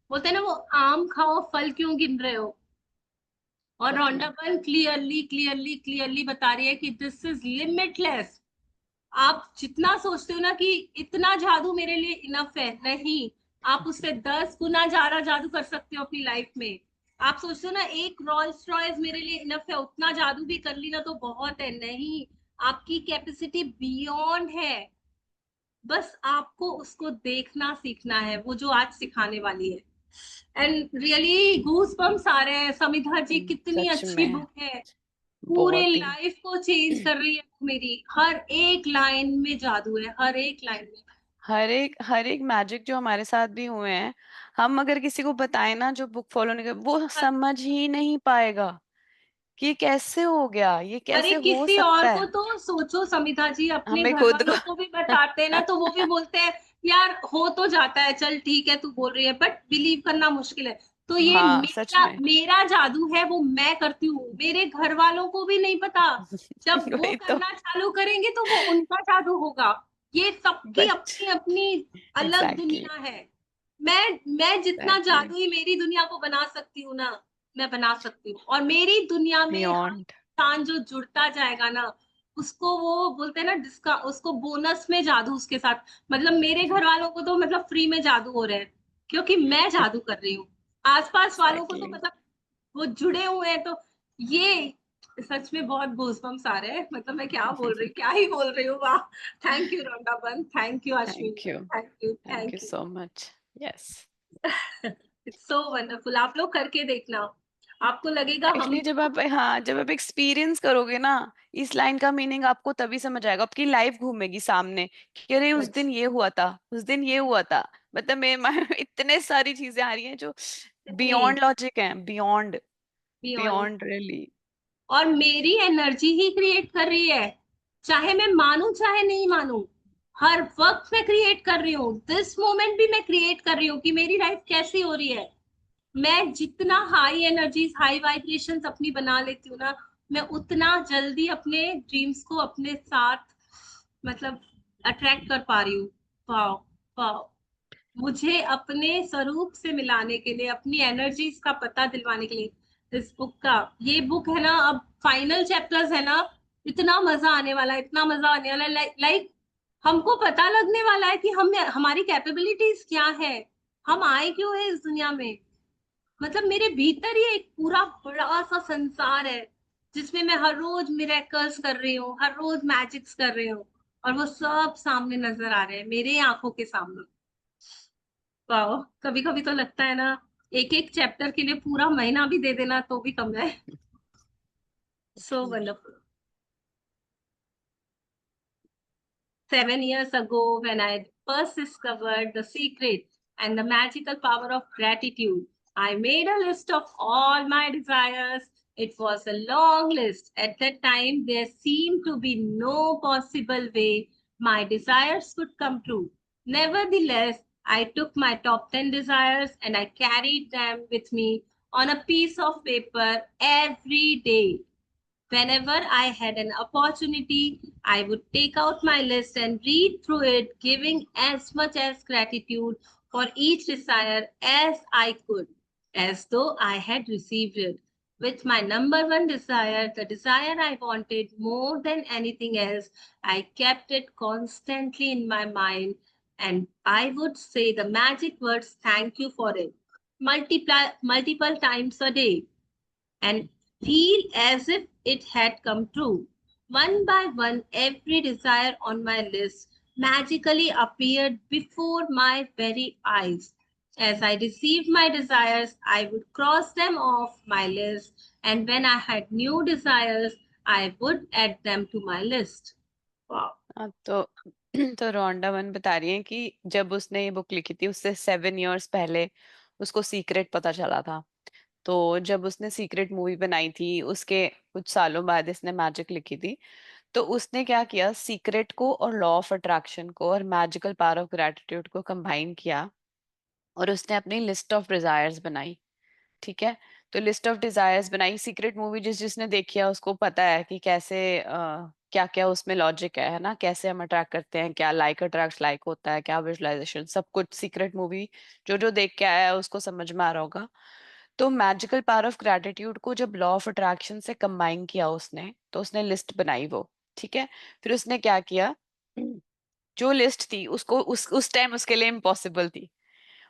बोलते हैं ना वो आम खाओ फल क्यों गिन रहे हो। और सच रोंडा में। बर्न क्लियरली क्लियरली क्लियरली बता रही है कि दिस इज लिमिटलेस। आप जितना सोचते हो ना कि इतना जादू मेरे लिए इनफ है, नहीं, आप उससे 10 गुना ज्यादा जादू कर सकते हो अपनी लाइफ में। आप सोचते हो ना एक रोल्स रॉयस मेरे लिए इनफ है, उतना जादू भी कर ली ना तो बहुत है, नहीं, आपकी कैपेसिटी बियॉन्ड है। बस आपको उसको देखना सीखना है, वो जो आज सिखाने वाली है। एंड रियली गूज बम्स आ रहे हैं। समिधा जी कितनी सच अच्छी में बुक है, पूरे बहुत ही। लाइफ को चेंज कर रही है वो मेरी। हर एक लाइन में जादू है, हर एक लाइन में। हर एक मैजिक जो हमारे साथ भी हुए हैं, हम अगर किसी को बताएं ना जो बुक फॉलो नहीं कर, वो समझ ही नहीं पाएगा कि ये कैसे हो गया, ये अरे कैसे हो किसी और सकता को है। तो सोचो समिता जी, अपने हमें घर खुद वालों को भी को बताते हैं ना तो वो भी बोलते हैं यार हो तो जाता है, चल ठीक है तू बोल रही है, बट बिलीव करना मुश्किल है। तो ये हाँ सच मेरा में। मेरा जादू है, वो मैं करती हूँ, मेरे घर वालों को भी नहीं पता। जब वो वही तो। करना चालू करेंगे तो वो उनका जादू होगा। ये सबकी बच अपनी अपनी अलग एग्जैक्टली। दुनिया है। मैं जितना एग्जैक्टली। जादू ही मेरी दुनिया को बना सकती हूँ ना, मैं बना सकती हूँ। और मेरी दुनिया में हर बियॉन्ड। इंसान जो जुड़ता जाएगा ना, उसको वो बोलते हैं ना जिसका उसको बोनस में जादू उसके साथ। मतलब मेरे घर वालों को तो मतलब फ्री में जादू हो रहे हैं, क्योंकि मैं जादू कर रही हूँ। आसपास वालों को तो एग्जैक्टली। मतलब वो जुड़े हुए हैं। तो ये सच में बहुत गूज़बम्प्स आ रहे हैं। मतलब मैं क्या बोल रही, क्या ही बोल रही हूँ, वाह। Thank you Rhonda Byrne, thank you thank Ashwini, you. Thank you, thank you thank you. So much. Yes. It's so wonderful, आप लोग करके देखना, आपको लगेगा हम। एक्चुअली जब आप एक्सपीरियंस करोगे ना, इस लाइन का मीनिंग आपको तभी समझ आएगा, आपकी लाइफ घूमेगी सामने कि अरे उस दिन ये हुआ था, उस दिन ये हुआ था। मतलब इतने सारी चीजें आ रही हैं जो कितनी बियॉन्ड लॉजिक हैं, बियॉन्ड बियॉन्ड, बियॉन्ड रियली। और मेरी एनर्जी ही क्रिएट कर रही है, चाहे मैं मानूं चाहे नहीं मानूं। हर वक्त मैं क्रिएट कर रही हूँ, दिस मोमेंट भी मैं क्रिएट कर रही हूँ कि मेरी लाइफ कैसी हो रही है। मैं जितना हाई एनर्जीज हाई वाइब्रेशंस अपनी बना लेती हूँ ना, मैं उतना जल्दी अपने ड्रीम्स को अपने साथ मतलब अट्रैक्ट कर पा रही हूँ। Wow, wow. मुझे अपने स्वरूप से मिलाने के लिए, अपनी एनर्जीज का पता दिलवाने के लिए इस बुक का, ये बुक है ना, अब फाइनल चैप्टर्स है ना, इतना मजा आने वाला है, इतना मजा आने वाला है। लाइक हमको पता लगने वाला है कि हम हमारी कैपेबिलिटीज क्या है, हम आए क्यों है इस दुनिया में। मतलब मेरे भीतर ही एक पूरा बड़ा सा संसार है, जिसमें मैं हर रोज मिरेकल्स कर रही हूँ, हर रोज मैजिक्स कर रही हूँ, और वो सब सामने नजर आ रहे हैं मेरे आंखों के सामने। वाह, कभी कभी तो लगता है ना एक एक चैप्टर के लिए पूरा महीना भी दे देना तो भी कम है। So wonderful. 7 years ago, when I first discovered the secret and the magical power of gratitude, I made a list of all my desires. It was a long list. At that time, there seemed to be no possible way my desires could come true. Nevertheless, I took my top 10 desires and I carried them with me on a piece of paper every day. Whenever I had an opportunity, I would take out my list and read through it, giving as much as gratitude for each desire as I could, as though I had received it. With my number one desire, the desire I wanted more than anything else, I kept it constantly in my mind, and I would say the magic words thank you for it multiple times a day, and feel as if it had come true. One by one, every desire on my list magically appeared before my very eyes. As I received my desires, I would cross them off my list, and when I had new desires, I would add them to my list. Wow. हाँ, तो रोंडा वन बता रही है कि जब उसने ये बुक लिखी थी उससे 7 years पहले उसको सीक्रेट पता चला था। तो जब उसने सीक्रेट मूवी बनाई थी उसके कुछ सालों बाद इसने मैजिक लिखी थी। तो उसने क्या किया, सीक्रेट को और लॉ ऑफ अट्रैक्शन को और मैजिकल पावर ऑफ ग्रेटिट्यूड को कंबाइन किया और उसने अपनी लिस्ट ऑफ डिजायर्स बनाई। ठीक है, तो लिस्ट ऑफ डिजायर्स बनाई। सीक्रेट मूवी जिसने देखी है उसको पता है कि कैसे क्या क्या उसमें लॉजिक है ना, कैसे हम अट्रैक्ट करते हैं, क्या लाइक अट्रैक्ट लाइक होता है, क्या विजुअलाइजेशन, सब कुछ सीक्रेट मूवी जो जो देख के आया है उसको समझ में आ रहा होगा। तो मैजिकल पावर ऑफ ग्रेटिट्यूड को जब लॉ ऑफ अट्रैक्शन से कंबाइन किया उसने, तो उसने लिस्ट बनाई वो। ठीक है, फिर उसने क्या किया, जो लिस्ट थी उसको उस टाइम उसके लिए इम्पॉसिबल थी।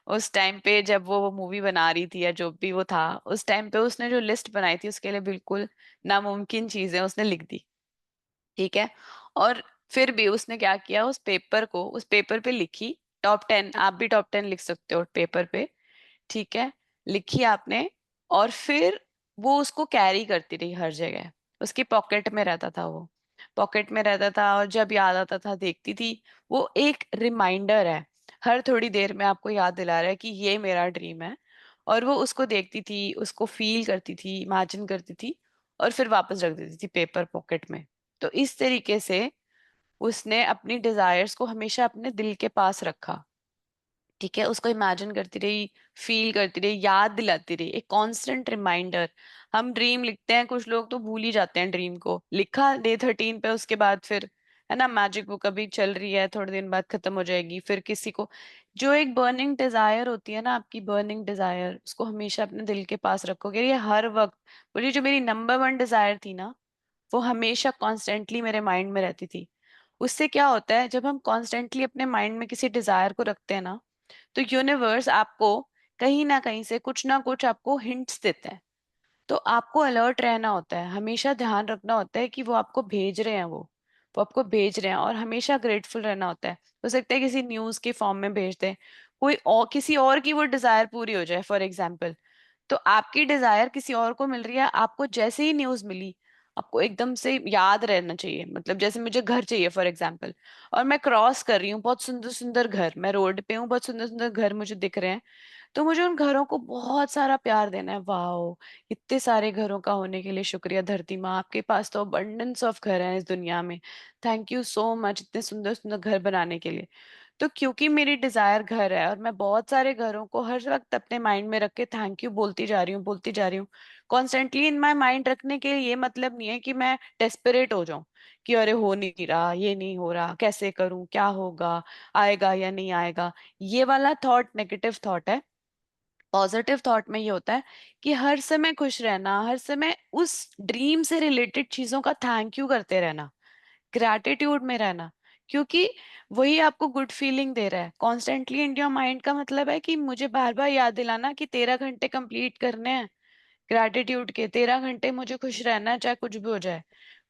उस टाइम पे जब वो मूवी बना रही थी या जो भी वो था, उस टाइम पे उसने जो लिस्ट बनाई थी उसके लिए बिल्कुल नामुमकिन चीजें उसने लिख दी। ठीक है, और फिर भी उसने क्या किया, उस पेपर पे लिखी टॉप 10। आप भी टॉप 10 लिख सकते हो पेपर पे। ठीक है, लिखी आपने, और फिर वो उसको कैरी करती रही हर जगह। उसकी पॉकेट में रहता था वो, पॉकेट में रहता था, और जब याद आता था देखती थी। वो एक रिमाइंडर है, हर थोड़ी देर में आपको याद दिला रहा है कि ये मेरा ड्रीम है। और वो उसको देखती थी, उसको फील करती थी, इमेजिन करती थी, और फिर वापस रख देती थी पेपर पॉकेट में। तो इस तरीके से उसने अपनी डिजायर्स को हमेशा अपने दिल के पास रखा। ठीक है, उसको इमेजिन करती रही, फील करती रही, याद दिलाती रही, एक कांस्टेंट रिमाइंडर। हम ड्रीम लिखते हैं, कुछ लोग तो भूल ही जाते हैं ड्रीम को, लिखा डे 13 पे, उसके बाद फिर है ना मैजिक बुक अभी चल रही है, थोड़े दिन बाद खत्म हो जाएगी। फिर किसी को जो एक बर्निंग डिजायर होती है ना, आपकी बर्निंग डिजायर, उसको हमेशा अपने दिल के पास रखोगे, ये हर वक्त। बोलिए, जो मेरी नंबर 1 डिजायर थी ना, वो हमेशा कॉन्स्टेंटली मेरे माइंड में रहती थी। उससे क्या होता है, जब हम कॉन्स्टेंटली अपने माइंड में किसी डिजायर को रखते हैं ना, तो यूनिवर्स आपको कहीं ना कुछ ना कुछ आपको हिंट्स देता है। तो आपको अलर्ट रहना होता है, हमेशा ध्यान रखना होता है कि वो आपको भेज रहे हैं, वो आपको भेज रहे हैं, और हमेशा ग्रेटफुल रहना होता है। हो सकता है किसी न्यूज के फॉर्म में भेज दें, कोई और किसी और की वो डिजायर पूरी हो जाए फॉर एग्जाम्पल। तो आपकी डिजायर किसी और को मिल रही है, आपको जैसे ही न्यूज मिली आपको एकदम से याद रहना चाहिए। मतलब जैसे मुझे घर चाहिए फॉर एग्जाम्पल, और मैं क्रॉस कर रही हूँ, बहुत सुंदर सुंदर घर, मैं रोड पे हूँ, बहुत सुंदर सुंदर घर मुझे दिख रहे हैं, तो मुझे उन घरों को बहुत सारा प्यार देना है। वाओ, इतने सारे घरों का होने के लिए शुक्रिया धरती माँ, आपके पास तो अबंडेंस ऑफ घर है इस दुनिया में। थैंक यू सो मच इतने सुंदर सुंदर घर बनाने के लिए। तो क्योंकि मेरी डिजायर घर है, और मैं बहुत सारे घरों को हर वक्त अपने माइंड में रख के थैंक यू बोलती जा रही हूँ, बोलती जा रही हूँ, कॉन्स्टेंटली इन माई माइंड रखने के ये मतलब नहीं है कि मैं डेस्परेट हो जाऊं कि अरे हो नहीं रहा, ये नहीं हो रहा, कैसे करूं, क्या होगा, आएगा या नहीं आएगा। ये वाला थॉट नेगेटिव थॉट है। पॉजिटिव थॉट में ये होता है कि हर समय खुश रहना, हर समय उस ड्रीम से रिलेटेड चीजों का थैंक यू करते रहना, ग्रैटिट्यूड में रहना, क्योंकि वही आपको गुड फीलिंग दे रहा है। कॉन्स्टेंटली इन योर माइंड का मतलब है कि मुझे बार बार याद दिलाना कि 13 घंटे कंप्लीट करने हैं ग्रैटिट्यूड के, 13 घंटे मुझे खुश रहना है, चाहे कुछ भी हो जाए,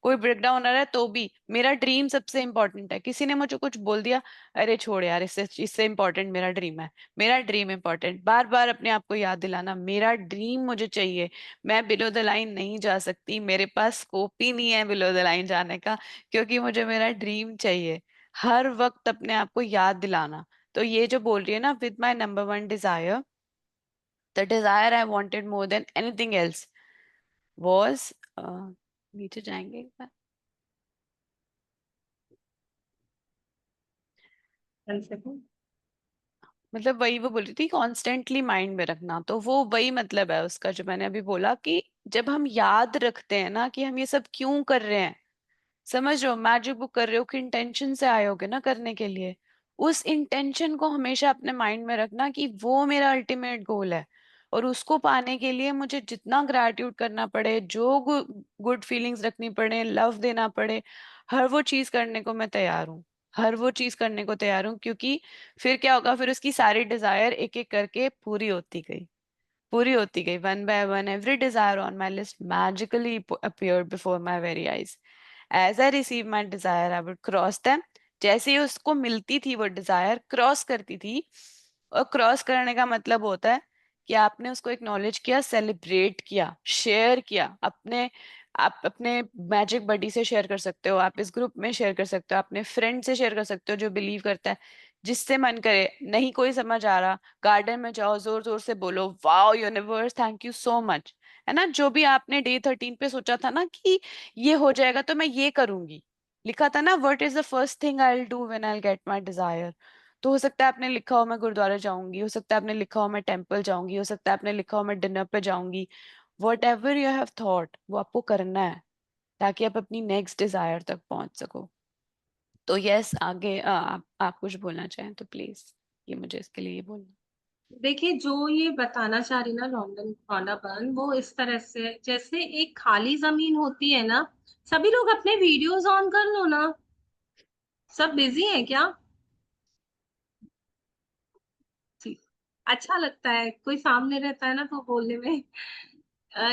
कोई ब्रेकडाउन आ रहा है तो भी मेरा ड्रीम सबसे इंपॉर्टेंट है। किसी ने मुझे कुछ बोल दिया, अरे छोड़ यार, इससे इससे इंपॉर्टेंट मेरा ड्रीम है, मेरा ड्रीम इंपॉर्टेंट। बार बार अपने आप को याद दिलाना, मेरा ड्रीम मुझे चाहिए, मैं बिलो द लाइन नहीं जा सकती, मेरे पास स्कोप ही नहीं है बिलो द लाइन जाने का, क्योंकि मुझे मेरा ड्रीम चाहिए। हर वक्त अपने आप को याद दिलाना। तो ये जो बोल रही है ना, with my number 1 desire, the desire I wanted more than anything else was नीचे जाएंगे एक बार। 1 second. मतलब वही वो बोल रही थी, कॉन्स्टेंटली माइंड में रखना, तो वो वही मतलब है उसका जो मैंने अभी बोला, कि जब हम याद रखते हैं ना कि हम ये सब क्यों कर रहे हैं, समझ रहे हो, मैजिक बुक कर रहे हो कि इंटेंशन से आए होगे ना करने के लिए, उस इंटेंशन को हमेशा अपने माइंड में रखना कि वो मेरा अल्टीमेट गोल है, और उसको पाने के लिए मुझे जितना ग्रैटिट्यूड करना पड़े, जो गुड फीलिंग्स रखनी पड़े, लव देना पड़े, हर वो चीज करने को मैं तैयार हूँ, हर वो चीज करने को तैयार हूँ। क्योंकि फिर क्या होगा, फिर उसकी सारी डिजायर एक एक करके पूरी होती गई, पूरी होती गई, one by one every desire on my list magically appeared before my very eyes. As I receive my desire, I would cross them. जैसे ही उसको मिलती थी वो डिजायर, क्रॉस करती थी, और क्रॉस करने का मतलब होता है कि आपने उसको एक्नॉलेज किया, सेलिब्रेट किया, शेयर किया। आप अपने मैजिक बडी से शेयर कर सकते हो, आप इस ग्रुप में शेयर कर सकते हो, अपने फ्रेंड से शेयर कर सकते हो जो बिलीव करता है, जिससे मन करे। नहीं कोई समझ आ रहा, गार्डन में जाओ, जोर जोर से बोलो, wow universe thank you so much, है ना। जो भी आपने डे 13 पे सोचा था ना कि ये हो जाएगा तो मैं ये करूंगी, लिखा था ना, what is the first thing I will do when I get my desire. तो हो सकता है आपने लिखा हो मैं गुरुद्वारा जाऊंगी, हो सकता है आपने लिखा हो मैं टेम्पल जाऊंगी, हो सकता है आपने लिखा हो मैं डिनर पे जाऊंगी। What ever you have thought वो आपको करना है, ताकि आप अपनी नेक्स्ट डिजायर तक पहुंच सको। तो यस, आगे आप कुछ बोलना चाहें तो प्लीज, ये मुझे इसके लिए ये बोलना। देखिए, जो ये बताना चाह रही ना लॉन्डन रौंडा बर्न, वो इस तरह से है, जैसे एक खाली जमीन होती है ना, सभी लोग अपने वीडियोस ऑन कर लो ना। सब बिजी हैं क्या? ठीक, अच्छा लगता है कोई सामने रहता है ना तो बोलने में।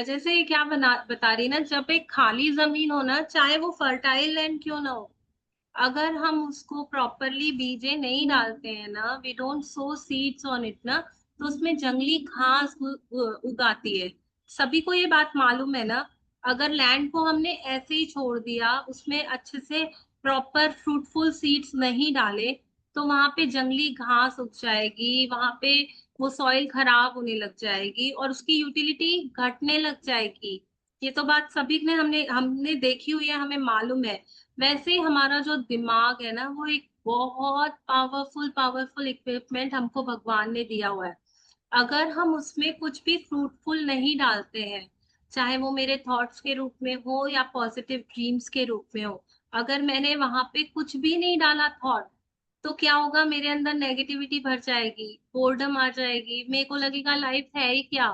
जैसे ये क्या बता रही ना, जब एक खाली जमीन हो ना, चाहे वो फर्टाइल लैंड क्यों ना हो, अगर हम उसको प्रॉपरली बीजे नहीं डालते हैं ना, we don't sow seeds on it ना, तो उसमें जंगली घास उगाती है। सभी को ये बात मालूम है ना। अगर लैंड को हमने ऐसे ही छोड़ दिया, उसमें अच्छे से प्रॉपर फ्रूटफुल सीड्स नहीं डाले, तो वहां पे जंगली घास उग जाएगी, वहां पे वो सॉइल खराब होने लग जाएगी और उसकी यूटिलिटी घटने लग जाएगी। ये तो बात सभी ने हमने हमने देखी हुई है, हमें मालूम है। वैसे ही हमारा जो दिमाग है ना, वो एक बहुत पावरफुल पावरफुल इक्विपमेंट हमको भगवान ने दिया हुआ है। अगर हम उसमें कुछ भी फ्रूटफुल नहीं डालते हैं, चाहे वो मेरे थॉट्स के रूप में हो या पॉजिटिव ड्रीम्स के रूप में हो, अगर मैंने वहां पे कुछ भी नहीं डाला थॉट, तो क्या होगा, मेरे अंदर नेगेटिविटी भर जाएगी, बोर्डम आ जाएगी, मेरे को लगेगा लाइफ है ही क्या,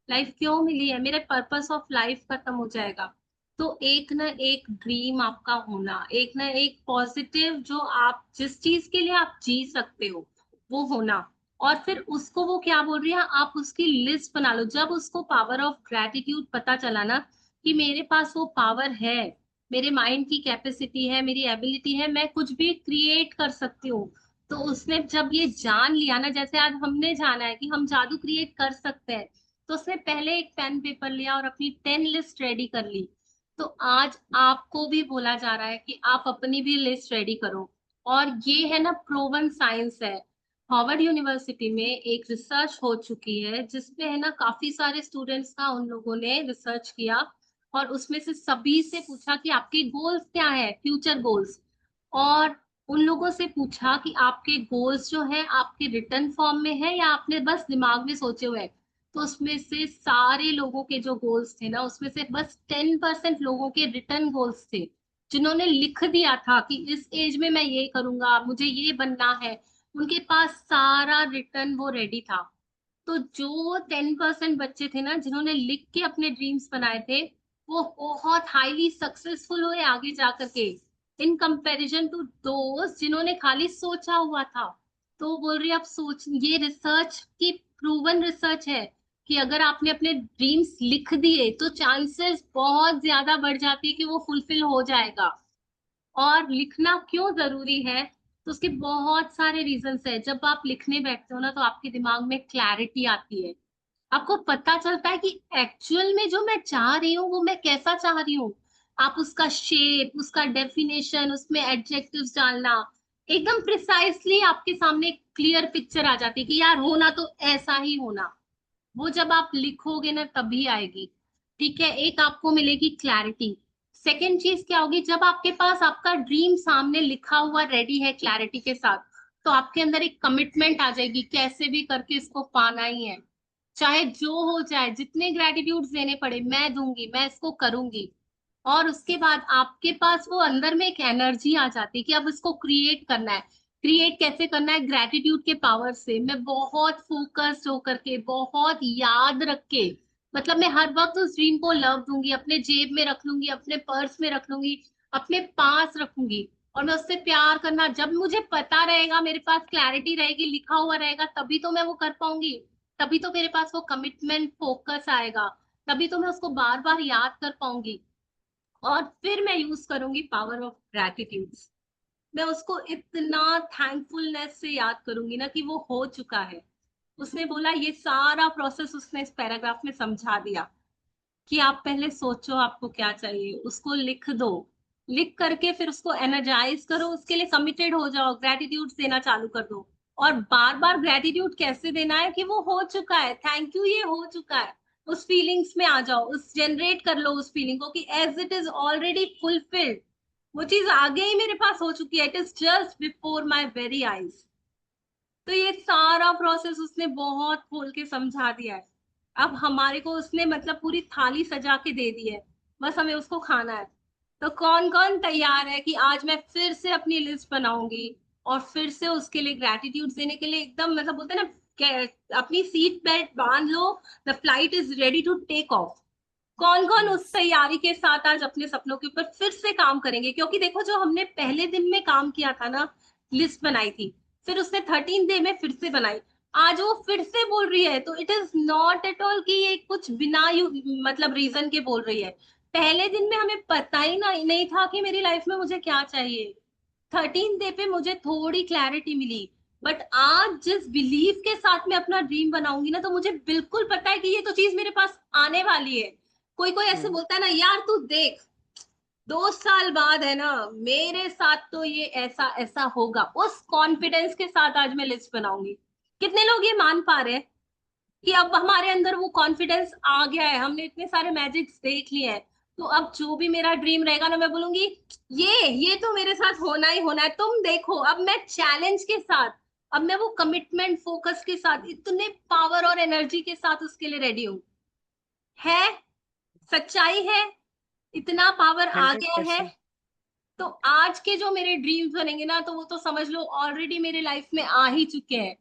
लाइफ क्यों मिली है, मेरा पर्पस ऑफ लाइफ खत्म हो जाएगा। तो एक ना एक ड्रीम आपका होना, एक ना एक पॉजिटिव, जो आप जिस चीज के लिए आप जी सकते हो वो होना। और फिर उसको, वो क्या बोल रही है, आप उसकी लिस्ट बना लो। जब उसको पावर ऑफ ग्रेटिट्यूड पता चला ना, कि मेरे पास वो पावर है, मेरे माइंड की कैपेसिटी है, मेरी एबिलिटी है, मैं कुछ भी क्रिएट कर सकती हूँ। तो उसने जब ये जान लिया ना, जैसे आज हमने जाना है कि हम जादू क्रिएट कर सकते हैं, तो उसने पहले एक पेन पेपर लिया और अपनी 10 लिस्ट रेडी कर ली। तो आज आपको भी बोला जा रहा है कि आप अपनी भी लिस्ट रेडी करो। और ये है ना, प्रूवन साइंस है। हार्वर्ड यूनिवर्सिटी में एक रिसर्च हो चुकी है, जिसमें है ना काफी सारे स्टूडेंट्स का उन लोगों ने रिसर्च किया, और उसमें से सभी से पूछा कि आपके गोल्स क्या है, फ्यूचर गोल्स। और उन लोगों से पूछा कि आपके गोल्स जो है आपके रिटर्न फॉर्म में है या आपने बस दिमाग में सोचे हुए हैं। तो उसमें से सारे लोगों के जो गोल्स थे ना, उसमें से बस 10% लोगों के रिटर्न गोल्स थे, जिन्होंने लिख दिया था कि इस एज में मैं ये करूंगा, मुझे ये बनना है। उनके पास सारा रिटर्न वो रेडी था। तो जो 10% बच्चे थे ना, जिन्होंने लिख के अपने ड्रीम्स बनाए थे, वो बहुत हाईली सक्सेसफुल हुए आगे जाकर के, इन कंपैरिजन टू दोस्त जिन्होंने खाली सोचा हुआ था। तो बोल रही आप सोच, ये रिसर्च की प्रूवन रिसर्च है कि अगर आपने अपने ड्रीम्स लिख दिए तो चांसेस बहुत ज्यादा बढ़ जाती है कि वो फुलफिल हो जाएगा। और लिखना क्यों जरूरी है, तो उसके बहुत सारे रीजंस है। जब आप लिखने बैठते हो ना, तो आपके दिमाग में क्लैरिटी आती है, आपको पता चलता है कि एक्चुअल में जो मैं चाह रही हूँ वो मैं कैसा चाह रही हूँ। आप उसका शेप, उसका डेफिनेशन, उसमें एडजेक्टिव्स डालना, एकदम प्रिसाइसली आपके सामने क्लियर पिक्चर आ जाती है कि यार होना तो ऐसा ही होना। वो जब आप लिखोगे ना तभी आएगी। ठीक है, एक आपको मिलेगी क्लैरिटी। सेकेंड चीज क्या होगी, जब आपके पास आपका ड्रीम सामने लिखा हुआ रेडी है क्लैरिटी के साथ, तो आपके अंदर एक कमिटमेंट आ जाएगी, कैसे भी करके इसको पाना ही है, चाहे जो हो जाए, जितने ग्रेटिट्यूड देने पड़े मैं दूंगी, मैं इसको करूंगी। और उसके बाद आपके पास वो अंदर में एक एनर्जी आ जाती है कि अब इसको क्रिएट करना है। क्रिएट कैसे करना है, ग्रेटिट्यूड के पावर से। मैं बहुत फोकस्ड होकर के, बहुत याद रख के, मतलब मैं हर वक्त उस ड्रीम को लव दूंगी, अपने जेब में रख लूंगी, अपने पर्स में रख लूंगी, अपने पास रखूंगी। और मैं उससे प्यार करना, जब मुझे पता रहेगा, मेरे पास क्लैरिटी रहेगी, लिखा हुआ रहेगा, तभी तो मैं वो कर पाऊंगी। तभी तो मेरे पास वो कमिटमेंट फोकस आएगा, तभी तो मैं उसको बार बार याद कर पाऊंगी। और फिर मैं यूज करूंगी पावर ऑफ ग्रैटिट्यूड। मैं उसको इतना थैंकफुलनेस से याद करूंगी ना कि वो हो चुका है। उसने बोला ये सारा प्रोसेस उसने इस पैराग्राफ में समझा दिया कि आप पहले सोचो आपको क्या चाहिए, उसको लिख दो, लिख करके फिर उसको एनर्जाइज करो, उसके लिए कमिटेड हो जाओ, ग्रेटिट्यूड देना चालू कर दो। और बार बार ग्रेटिट्यूड कैसे देना है कि वो हो चुका है, थैंक यू ये हो चुका है, उस फीलिंग्स में आ जाओ, उस जनरेट कर लो उस फीलिंग को कि as it is already fulfilled, वो चीज आगे ही मेरे पास हो चुकी है, it is just before my very eyes. तो ये सारा प्रोसेस उसने बहुत खोल के समझा दिया है। अब हमारे को उसने मतलब पूरी थाली सजा के दे दी है, बस हमें उसको खाना है। तो कौन कौन तैयार है कि आज मैं फिर से अपनी लिस्ट बनाऊंगी और फिर से उसके लिए ग्रेटिट्यूड देने के लिए एकदम मतलब बोलते हैं ना, अपनी सीट बेल्ट बांध लो, the flight is ready to take off. कौन कौन उस तैयारी के साथ आज अपने सपनों के ऊपर फिर से काम करेंगे? क्योंकि देखो जो हमने पहले दिन में काम किया था ना, लिस्ट बनाई थी, फिर उसने 13 डे में फिर से बनाई, आज वो फिर से बोल रही है, तो it is not at all कि ये कुछ बिना मतलब रीजन के बोल रही है। पहले दिन में हमें पता ही नहीं था कि मेरी लाइफ में मुझे क्या चाहिए। 13 डे पे मुझे थोड़ी क्लैरिटी मिली, बट आज जिस बिलीफ के साथ में अपना ड्रीम बनाऊंगी ना, तो मुझे बिल्कुल पता है कि ये तो चीज मेरे पास आने वाली है। कोई कोई ऐसे बोलता है ना, यार तू देख 2 साल बाद है ना मेरे साथ तो ये ऐसा ऐसा होगा, उस कॉन्फिडेंस के साथ आज मैं लिस्ट बनाऊंगी। कितने लोग ये मान पा रहे हैं कि अब हमारे अंदर वो कॉन्फिडेंस आ गया है, हमने इतने सारे मैजिक्स देख लिए हैं, तो अब जो भी मेरा ड्रीम रहेगा ना, मैं बोलूंगी ये तो मेरे साथ होना ही होना है, तुम देखो। अब मैं चैलेंज के साथ, अब मैं वो कमिटमेंट फोकस के साथ, इतने पावर और एनर्जी के साथ उसके लिए रेडी हूँ। है, सच्चाई है, इतना पावर आ हंड्रेड गया है। परसेंट तो आज के जो मेरे ड्रीम्स बनेंगे ना, तो वो तो समझ लो ऑलरेडी मेरे लाइफ में आ ही चुके हैं,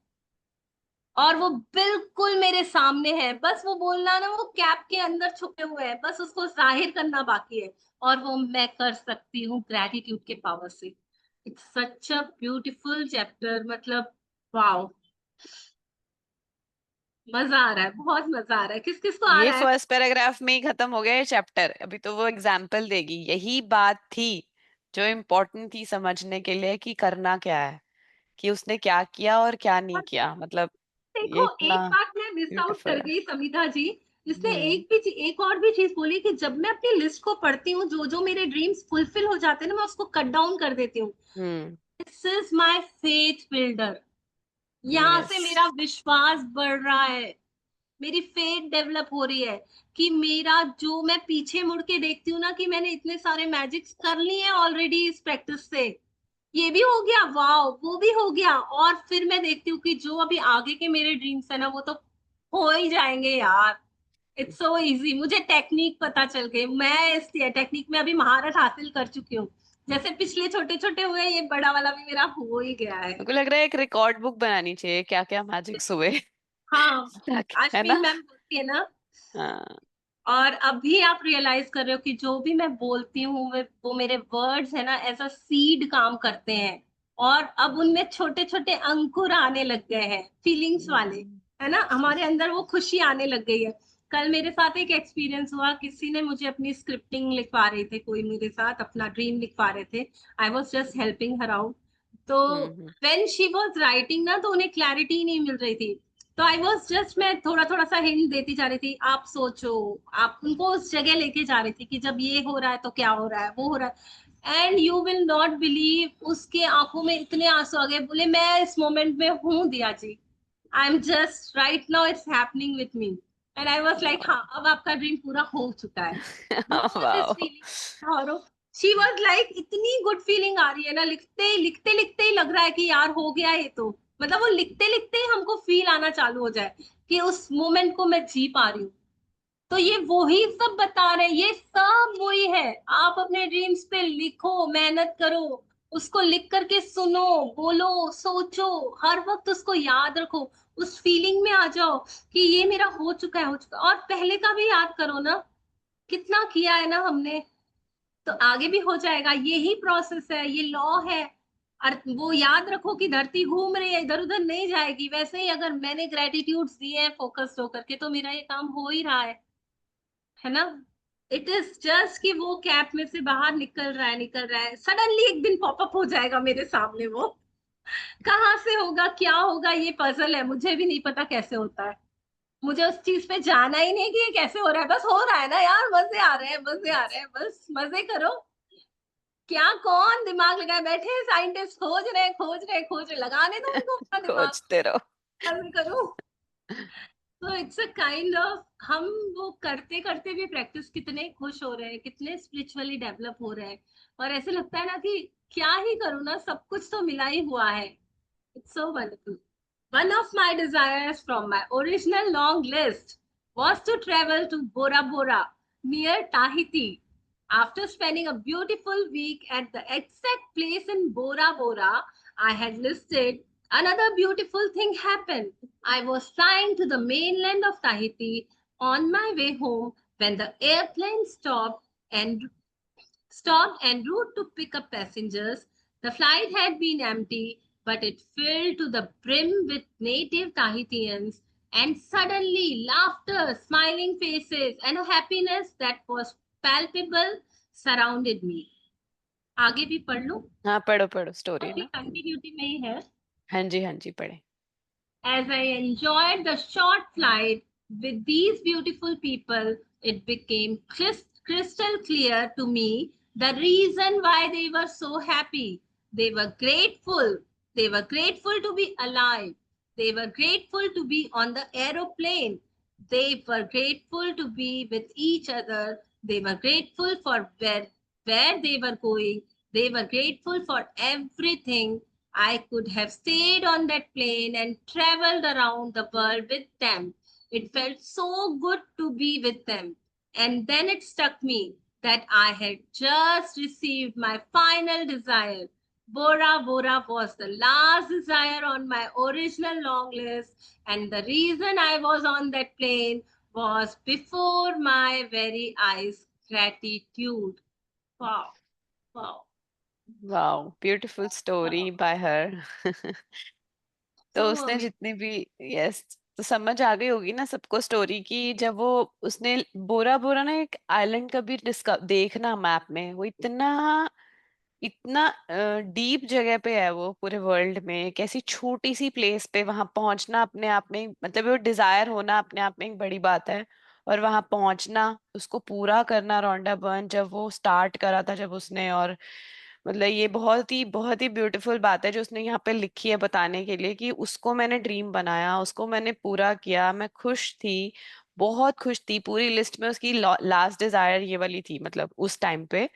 और वो बिल्कुल मेरे सामने है। बस वो बोलना ना, वो कैप के अंदर छुपे हुए हैं, बस उसको जाहिर करना बाकी है, और वो मैं कर सकती हूँ ग्रेटिट्यूड के पावर से। It's such a beautiful chapter, मतलब वाओ, मजा आ रहा है, बहुत मजा आ रहा है। किस किस को आ ये रहा है? फर्स्ट पैराग्राफ में ही खत्म हो गया ये चैप्टर, अभी तो वो एग्जाम्पल देगी। यही बात थी जो इम्पोर्टेंट थी समझने के लिए कि करना क्या है, कि उसने क्या किया और क्या नहीं और किया, मतलब ये देखो इतना एक बात मैं मिस आउट ब्यूटीफुल कर है। गई समिता जी, इसने हम्म एक और भी चीज बोली कि जब मैं अपनी लिस्ट को पढ़ती हूँ, जो जो मेरे ड्रीम्स फुलफिल हो जाते हैं ना, मैं उसको कट डाउन कर देती हूँ। हम्म this is my faith builder. यहाँ यस से मेरा विश्वास बढ़ रहा है, मेरी फेथ डेवलप हो रही है, कि मेरा जो मैं पीछे मुड़ के देखती हूँ ना, कि मैंने इतने सारे मैजिक्स कर लिए हैं ऑलरेडी इस प्रैक्टिस से, ये भी हो गया, वाओ वो भी हो गया, और फिर मैं देखती हूँ कि जो अभी आगे के मेरे ड्रीम्स है ना, वो तो हो ही जाएंगे यार। इट्स सो इजी, मुझे टेक्निक पता चल गई, मैं इस टेक्निक में अभी महारत हासिल कर चुकी हूँ। जैसे पिछले छोटे छोटे हुए, ये बड़ा वाला भी मेरा हो ही गया है। मेरे को लग रहा है एक रिकॉर्ड बुक बनानी चाहिए, क्या क्या मैजिक्स हुए हाँ, ताकि, है अश्विन ना। मैम बोलती है ना। हाँ और अभी आप रियलाइज कर रहे हो कि जो भी मैं बोलती हूँ, वो मेरे वर्ड्स है ना, एज अ सीड काम करते हैं, और अब उनमें छोटे छोटे अंकुर आने लग गए हैं, फीलिंग्स वाले, है ना, हमारे अंदर वो खुशी आने लग गई है। कल मेरे साथ एक एक्सपीरियंस हुआ, किसी ने मुझे अपनी स्क्रिप्टिंग लिखवा रहे थे, कोई मेरे साथ अपना ड्रीम लिखवा रहे थे, I was just helping her out. तो हम्म व्हेन शी वॉज राइटिंग ना, तो उन्हें क्लैरिटी नहीं मिल रही थी, तो आई वॉज जस्ट, मैं थोड़ा थोड़ा सा हिंट देती जा रही थी, आप सोचो, आप उनको उस जगह लेके जा रही थी कि जब ये हो रहा है तो क्या हो रहा है, वो हो रहा है, and you will not believe, उसके आंखों में इतने आंसू आ गए, बोले मैं इस मोमेंट में हूँ Diya ji, I am just right now, it's happening with me. And I was like, हाँ अब आपका ड्रीम पूरा हो चुका है। How was this wow feeling और शी वाज लाइक, इतनी गुड फीलिंग आ रही है ना, लिखते लिखते ही लग रहा है कि यार हो गया ये तो, मतलब वो लिखते लिखते ही हमको फील आना चालू हो जाए कि उस मोमेंट को मैं जी पा रही हूँ। तो ये वही सब बता रहे हैं, ये सब वही है। आप अपने ड्रीम्स पे लिखो, मेहनत करो, उसको लिख करके सुनो, बोलो, सोचो, हर वक्त उसको याद रखो, उस फीलिंग में आ जाओ कि ये मेरा हो चुका है, हो चुका है। और पहले का भी याद करो ना, कितना किया है ना हमने, तो आगे भी हो जाएगा, यही प्रोसेस है, ये लॉ है। और वो याद रखो कि धरती घूम रही है, इधर उधर नहीं जाएगी। वैसे ही अगर मैंने ग्रेटिट्यूड्स दिए हैं फोकस्ड होकर के, तो मेरा ये काम हो ही रहा है ना। इट इज जस्ट कि वो कैप में से बाहर निकल रहा है, निकल रहा है, सडनली एक दिन पॉपअप हो जाएगा मेरे सामने वो। कहाँ से होगा, क्या होगा, ये पजल है, मुझे भी नहीं पता कैसे होता है। मुझे उस चीज पे जाना ही नहीं कि ये कैसे हो रहा है, बस हो रहा है ना यार, मजे आ रहे हैं, मजे आ रहे हैं, बस मजे करो। क्या कौन दिमाग लगाए बैठे, साइंटिस्ट खोज रहे हैं, खोज रहे हैं, खोज रहे, लगाने दो उनको अपना दिमाग, खोजते रहो। मजे करो। तो इट्स अ काइंड ऑफ, हम वो करते करते भी प्रैक्टिस कितने खुश हो रहे हैं, कितने स्पिरिचुअली डेवलप हो रहे हैं, और ऐसे लगता है ना कि क्या ही करूँ ना, सब कुछ तो मिला ही हुआ है। It's so wonderful. One of my desires from my original long list was to travel to Bora Bora near Tahiti. After spending a beautiful week at the exact place in Bora Bora I had listed, another beautiful thing happened. I was flying to the mainland of Tahiti on my way home when the airplane stopped en route to pick up passengers. The flight had been empty, but it filled to the brim with native Tahitians, and suddenly laughter, smiling faces, and a happiness that was palpable surrounded me. आगे भी पढ़ लूं? हाँ पढ़ो पढ़ो, स्टोरी उसकी ना। कंटिन्यूटी में ही है। हाँ जी पढ़े। As I enjoyed the short flight with these beautiful people, it became crystal clear to me the reason why they were so happy. They were grateful. They were grateful to be alive. They were grateful to be on the aeroplane. They were grateful to be with each other. They were grateful for where they were going. They were grateful for everything. I could have stayed on that plane and traveled around the world with them. It felt so good to be with them. And then it struck me that I had just received my final desire. Bora Bora was the last desire on my original long list, and the reason I was on that plane was before my very eyes. Gratitude. Wow. Wow. Wow, beautiful story by हर। तो So उसने amazing. जितने भी, यस, तो समझ आ गई होगी ना सबको स्टोरी की, जब वो उसने बोरा बोरा ना एक आइलैंड का भी देखना मैप में, वो इतना इतना डीप जगह पे है वो पूरे वर्ल्ड में, एक ऐसी छोटी सी प्लेस पे वहां पहुंचना अपने आप में मतलब वो डिजायर होना अपने आप में एक बड़ी बात है। और वहां पहुंचना, उसको पूरा करना, रौंडा बर्न जब वो स्टार्ट करा था जब उसने, और मतलब ये बहुत ही ब्यूटीफुल बात है जो उसने यहाँ पे लिखी है बताने के लिए कि उसको मैंने ड्रीम बनाया, उसको मैंने पूरा किया, मैं खुश थी, बहुत खुश थी। पूरी लिस्ट में उसकी लास्ट डिजायर ये वाली थी मतलब उस टाइम पे।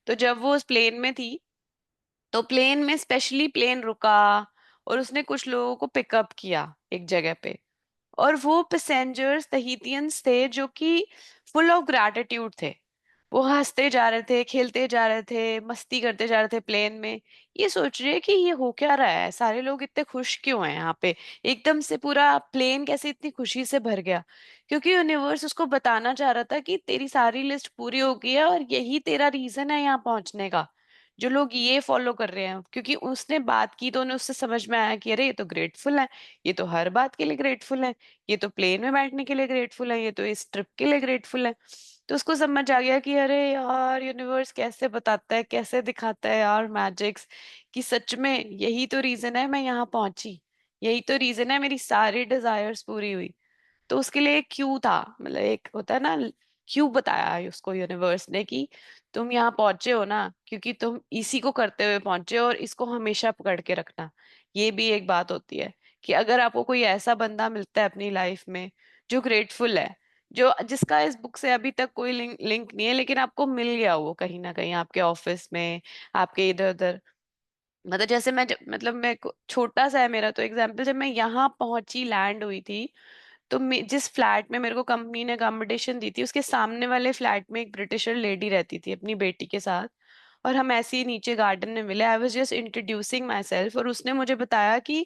तो जब वो उस प्लेन में थी, तो प्लेन में स्पेशली प्लेन रुका और उसने कुछ लोगों को पिकअप किया एक जगह पे, और वो पैसेंजर्स तहीतियंस थे जो कि फुल ऑफ ग्रैटिट्यूड थे। वो हंसते जा रहे थे, खेलते जा रहे थे, मस्ती करते जा रहे थे प्लेन में। ये सोच रहे कि ये हो क्या रहा है, सारे लोग इतने खुश क्यों हैं यहाँ पे, एकदम से पूरा प्लेन कैसे इतनी खुशी से भर गया। क्योंकि यूनिवर्स उसको बताना चाह रहा था कि तेरी सारी लिस्ट पूरी हो गई है और यही तेरा रीजन है यहाँ पहुंचने का। जो लोग ये फॉलो कर रहे हैं, क्योंकि उसने बात की तो उन्हें उससे समझ में आया कि अरे ये तो ग्रेटफुल है, ये तो हर बात के लिए ग्रेटफुल है, ये तो प्लेन में बैठने के लिए ग्रेटफुल है, ये तो इस ट्रिप के लिए ग्रेटफुल है। तो उसको समझ आ गया कि अरे यार यूनिवर्स कैसे बताता है, कैसे दिखाता है यार मैजिक्स, कि सच में यही तो रीजन है मैं यहाँ पहुंची, यही तो रीजन है मेरी सारी डिजायर्स पूरी हुई। तो उसके लिए एक क्यू था, मतलब एक होता है ना, क्यू बताया है उसको यूनिवर्स ने कि तुम यहाँ पहुंचे हो ना क्योंकि तुम इसी को करते हुए पहुंचे हो और इसको हमेशा पकड़ के रखना। ये भी एक बात होती है कि अगर आपको कोई ऐसा बंदा मिलता है अपनी लाइफ में जो ग्रेटफुल है, जो जिसका इस बुक से अभी तक कोई लिंक नहीं है लेकिन आपको मिल गया वो कहीं ना कहीं आपके ऑफिस में, आपके इधर उधर, मतलब जैसे मतलब मैं छोटा सा है मेरा तो एग्जाम्पल, जब मैं यहाँ पहुंची लैंड हुई थी, तो जिस फ्लैट में मेरे को कंपनी ने अकोमोडेशन दी थी उसके सामने वाले फ्लैट में एक ब्रिटिशर लेडी रहती थी अपनी बेटी के साथ। और हम ऐसे ही नीचे गार्डन में मिले, I was just introducing my self, और उसने मुझे बताया कि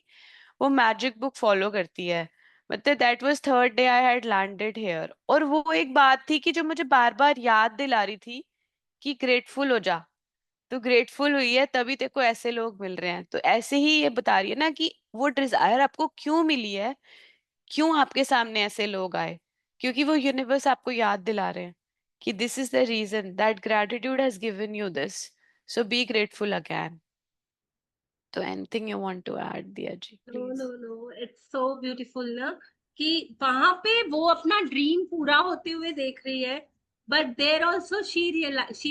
वो मैजिक बुक फॉलो करती है। मतलब that was third day I had landed here, और वो एक बात थी कि जो मुझे बार बार याद दिला रही थी कि ग्रेटफुल हो जा, तो ग्रेटफुल हुई है तभी तेरे को ऐसे लोग मिल रहे हैं। तो ऐसे ही ये बता रही है ना कि वो डिजायर आपको क्यों मिली है, क्यों आपके सामने ऐसे लोग आए, क्योंकि वो यूनिवर्स आपको याद दिला रहे हैं कि this is the reason that gratitude has given you this, so be grateful again. तो anything you want to add Diya ji no please? No no, it's so beautiful ना कि वहां पे वो अपना ड्रीम पूरा होते हुए देख रही है, but there also she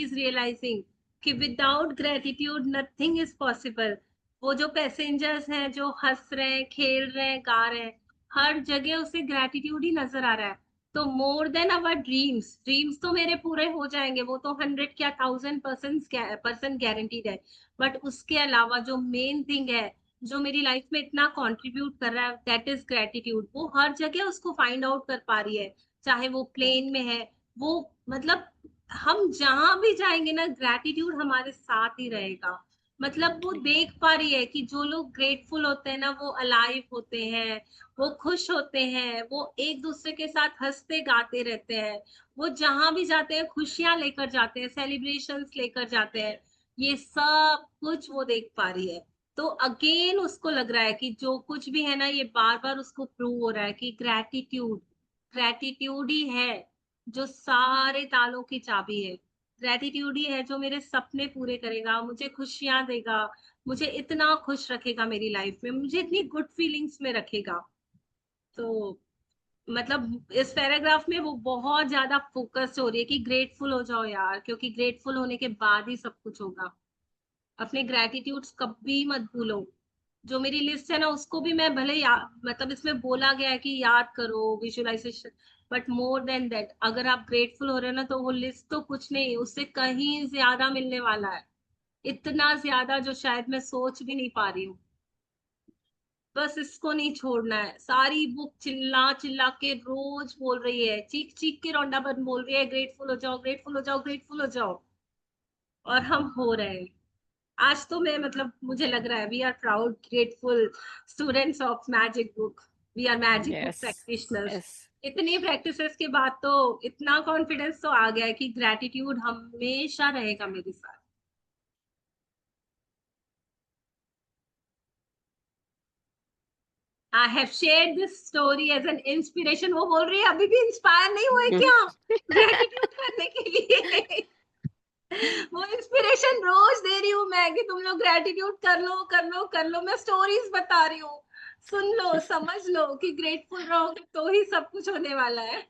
is realising कि without gratitude nothing is possible. वो जो पैसेंजर्स हैं जो हंस रहे हैं, खेल रहे हैं, गा रहे हैं, हर जगह उसे ग्रेटिट्यूड ही नजर आ रहा है। तो मोर देन अवर ड्रीम्स, ड्रीम्स तो मेरे पूरे हो जाएंगे, वो तो 100 क्या 1000% गारंटीड है, बट उसके अलावा जो मेन थिंग है जो मेरी लाइफ में इतना कंट्रीब्यूट कर रहा है, दैट इज ग्रेटिट्यूड। वो हर जगह उसको फाइंड आउट कर पा रही है, चाहे वो प्लेन में है, वो मतलब हम जहां भी जाएंगे ना ग्रेटिट्यूड हमारे साथ ही रहेगा। मतलब वो देख पा रही है कि जो लोग ग्रेटफुल होते हैं ना वो अलाइव होते हैं, वो खुश होते हैं, वो एक दूसरे के साथ हंसते गाते रहते हैं, वो जहां भी जाते हैं खुशियां लेकर जाते हैं, सेलिब्रेशंस लेकर जाते हैं, ये सब कुछ वो देख पा रही है। तो अगेन उसको लग रहा है कि जो कुछ भी है ना ये बार बार उसको प्रूव हो रहा है कि ग्रेटिट्यूड, ग्रेटिट्यूड ही है जो सारे तालों की चाबी है। ग्रेटिट्यूड ही है जो मेरे सपने पूरे करेगा, मुझे खुशियां देगा, मुझे इतना खुश रखेगा मेरी लाइफ में, मुझे इतनी गुड फीलिंग्स में रखेगा। तो मतलब इस पैराग्राफ में वो बहुत ज्यादा फोकस हो रही है कि ग्रेटफुल हो जाओ यार, क्योंकि ग्रेटफुल होने के बाद ही सब कुछ होगा। अपने ग्रेटिट्यूड्स कभी मत भूलो। जो मेरी लिस्ट है ना उसको भी मैं भले मतलब इसमें बोला गया है कि याद करो, visualization, but more than that अगर आप ग्रेटफुल हो रहे हो ना तो वो लिस्ट तो कुछ नहीं, उससे कहीं ज्यादा मिलने वाला है, इतना ज्यादा जो शायद मैं सोच भी नहीं पा रही हूँ। बस इसको नहीं छोड़ना है। सारी बुक चिल्ला चिल्ला के रोज बोल रही है, चीख चीख के रौंडा बन बोल रही है, ग्रेटफुल हो जाओ, ग्रेटफुल हो जाओ, ग्रेटफुल हो जाओ, और हम हो रहे हैं। आज तो मैं मतलब मुझे लग रहा है we are proud grateful students of magic book, we are magic book yes practitioners. Yes इतनी प्रैक्टिसेस के बाद तो इतना कॉन्फिडेंस तो आ गया है कि ग्रेटिट्यूड हमेशा रहेगा मेरे साथ। I have shared this story as an inspiration. वो बोल रही है अभी भी इंस्पायर नहीं हुए क्या ग्रेटिट्यूड करने के लिए? वो इंस्पिरेशन रोज दे रही हूँ मैं कि तुम लोग ग्रेटिट्यूड कर लो कर लो कर लो, मैं स्टोरीज बता रही हूँ, सुन लो समझ लो कि ग्रेटफुल रहोगे तो ही सब कुछ होने वाला है।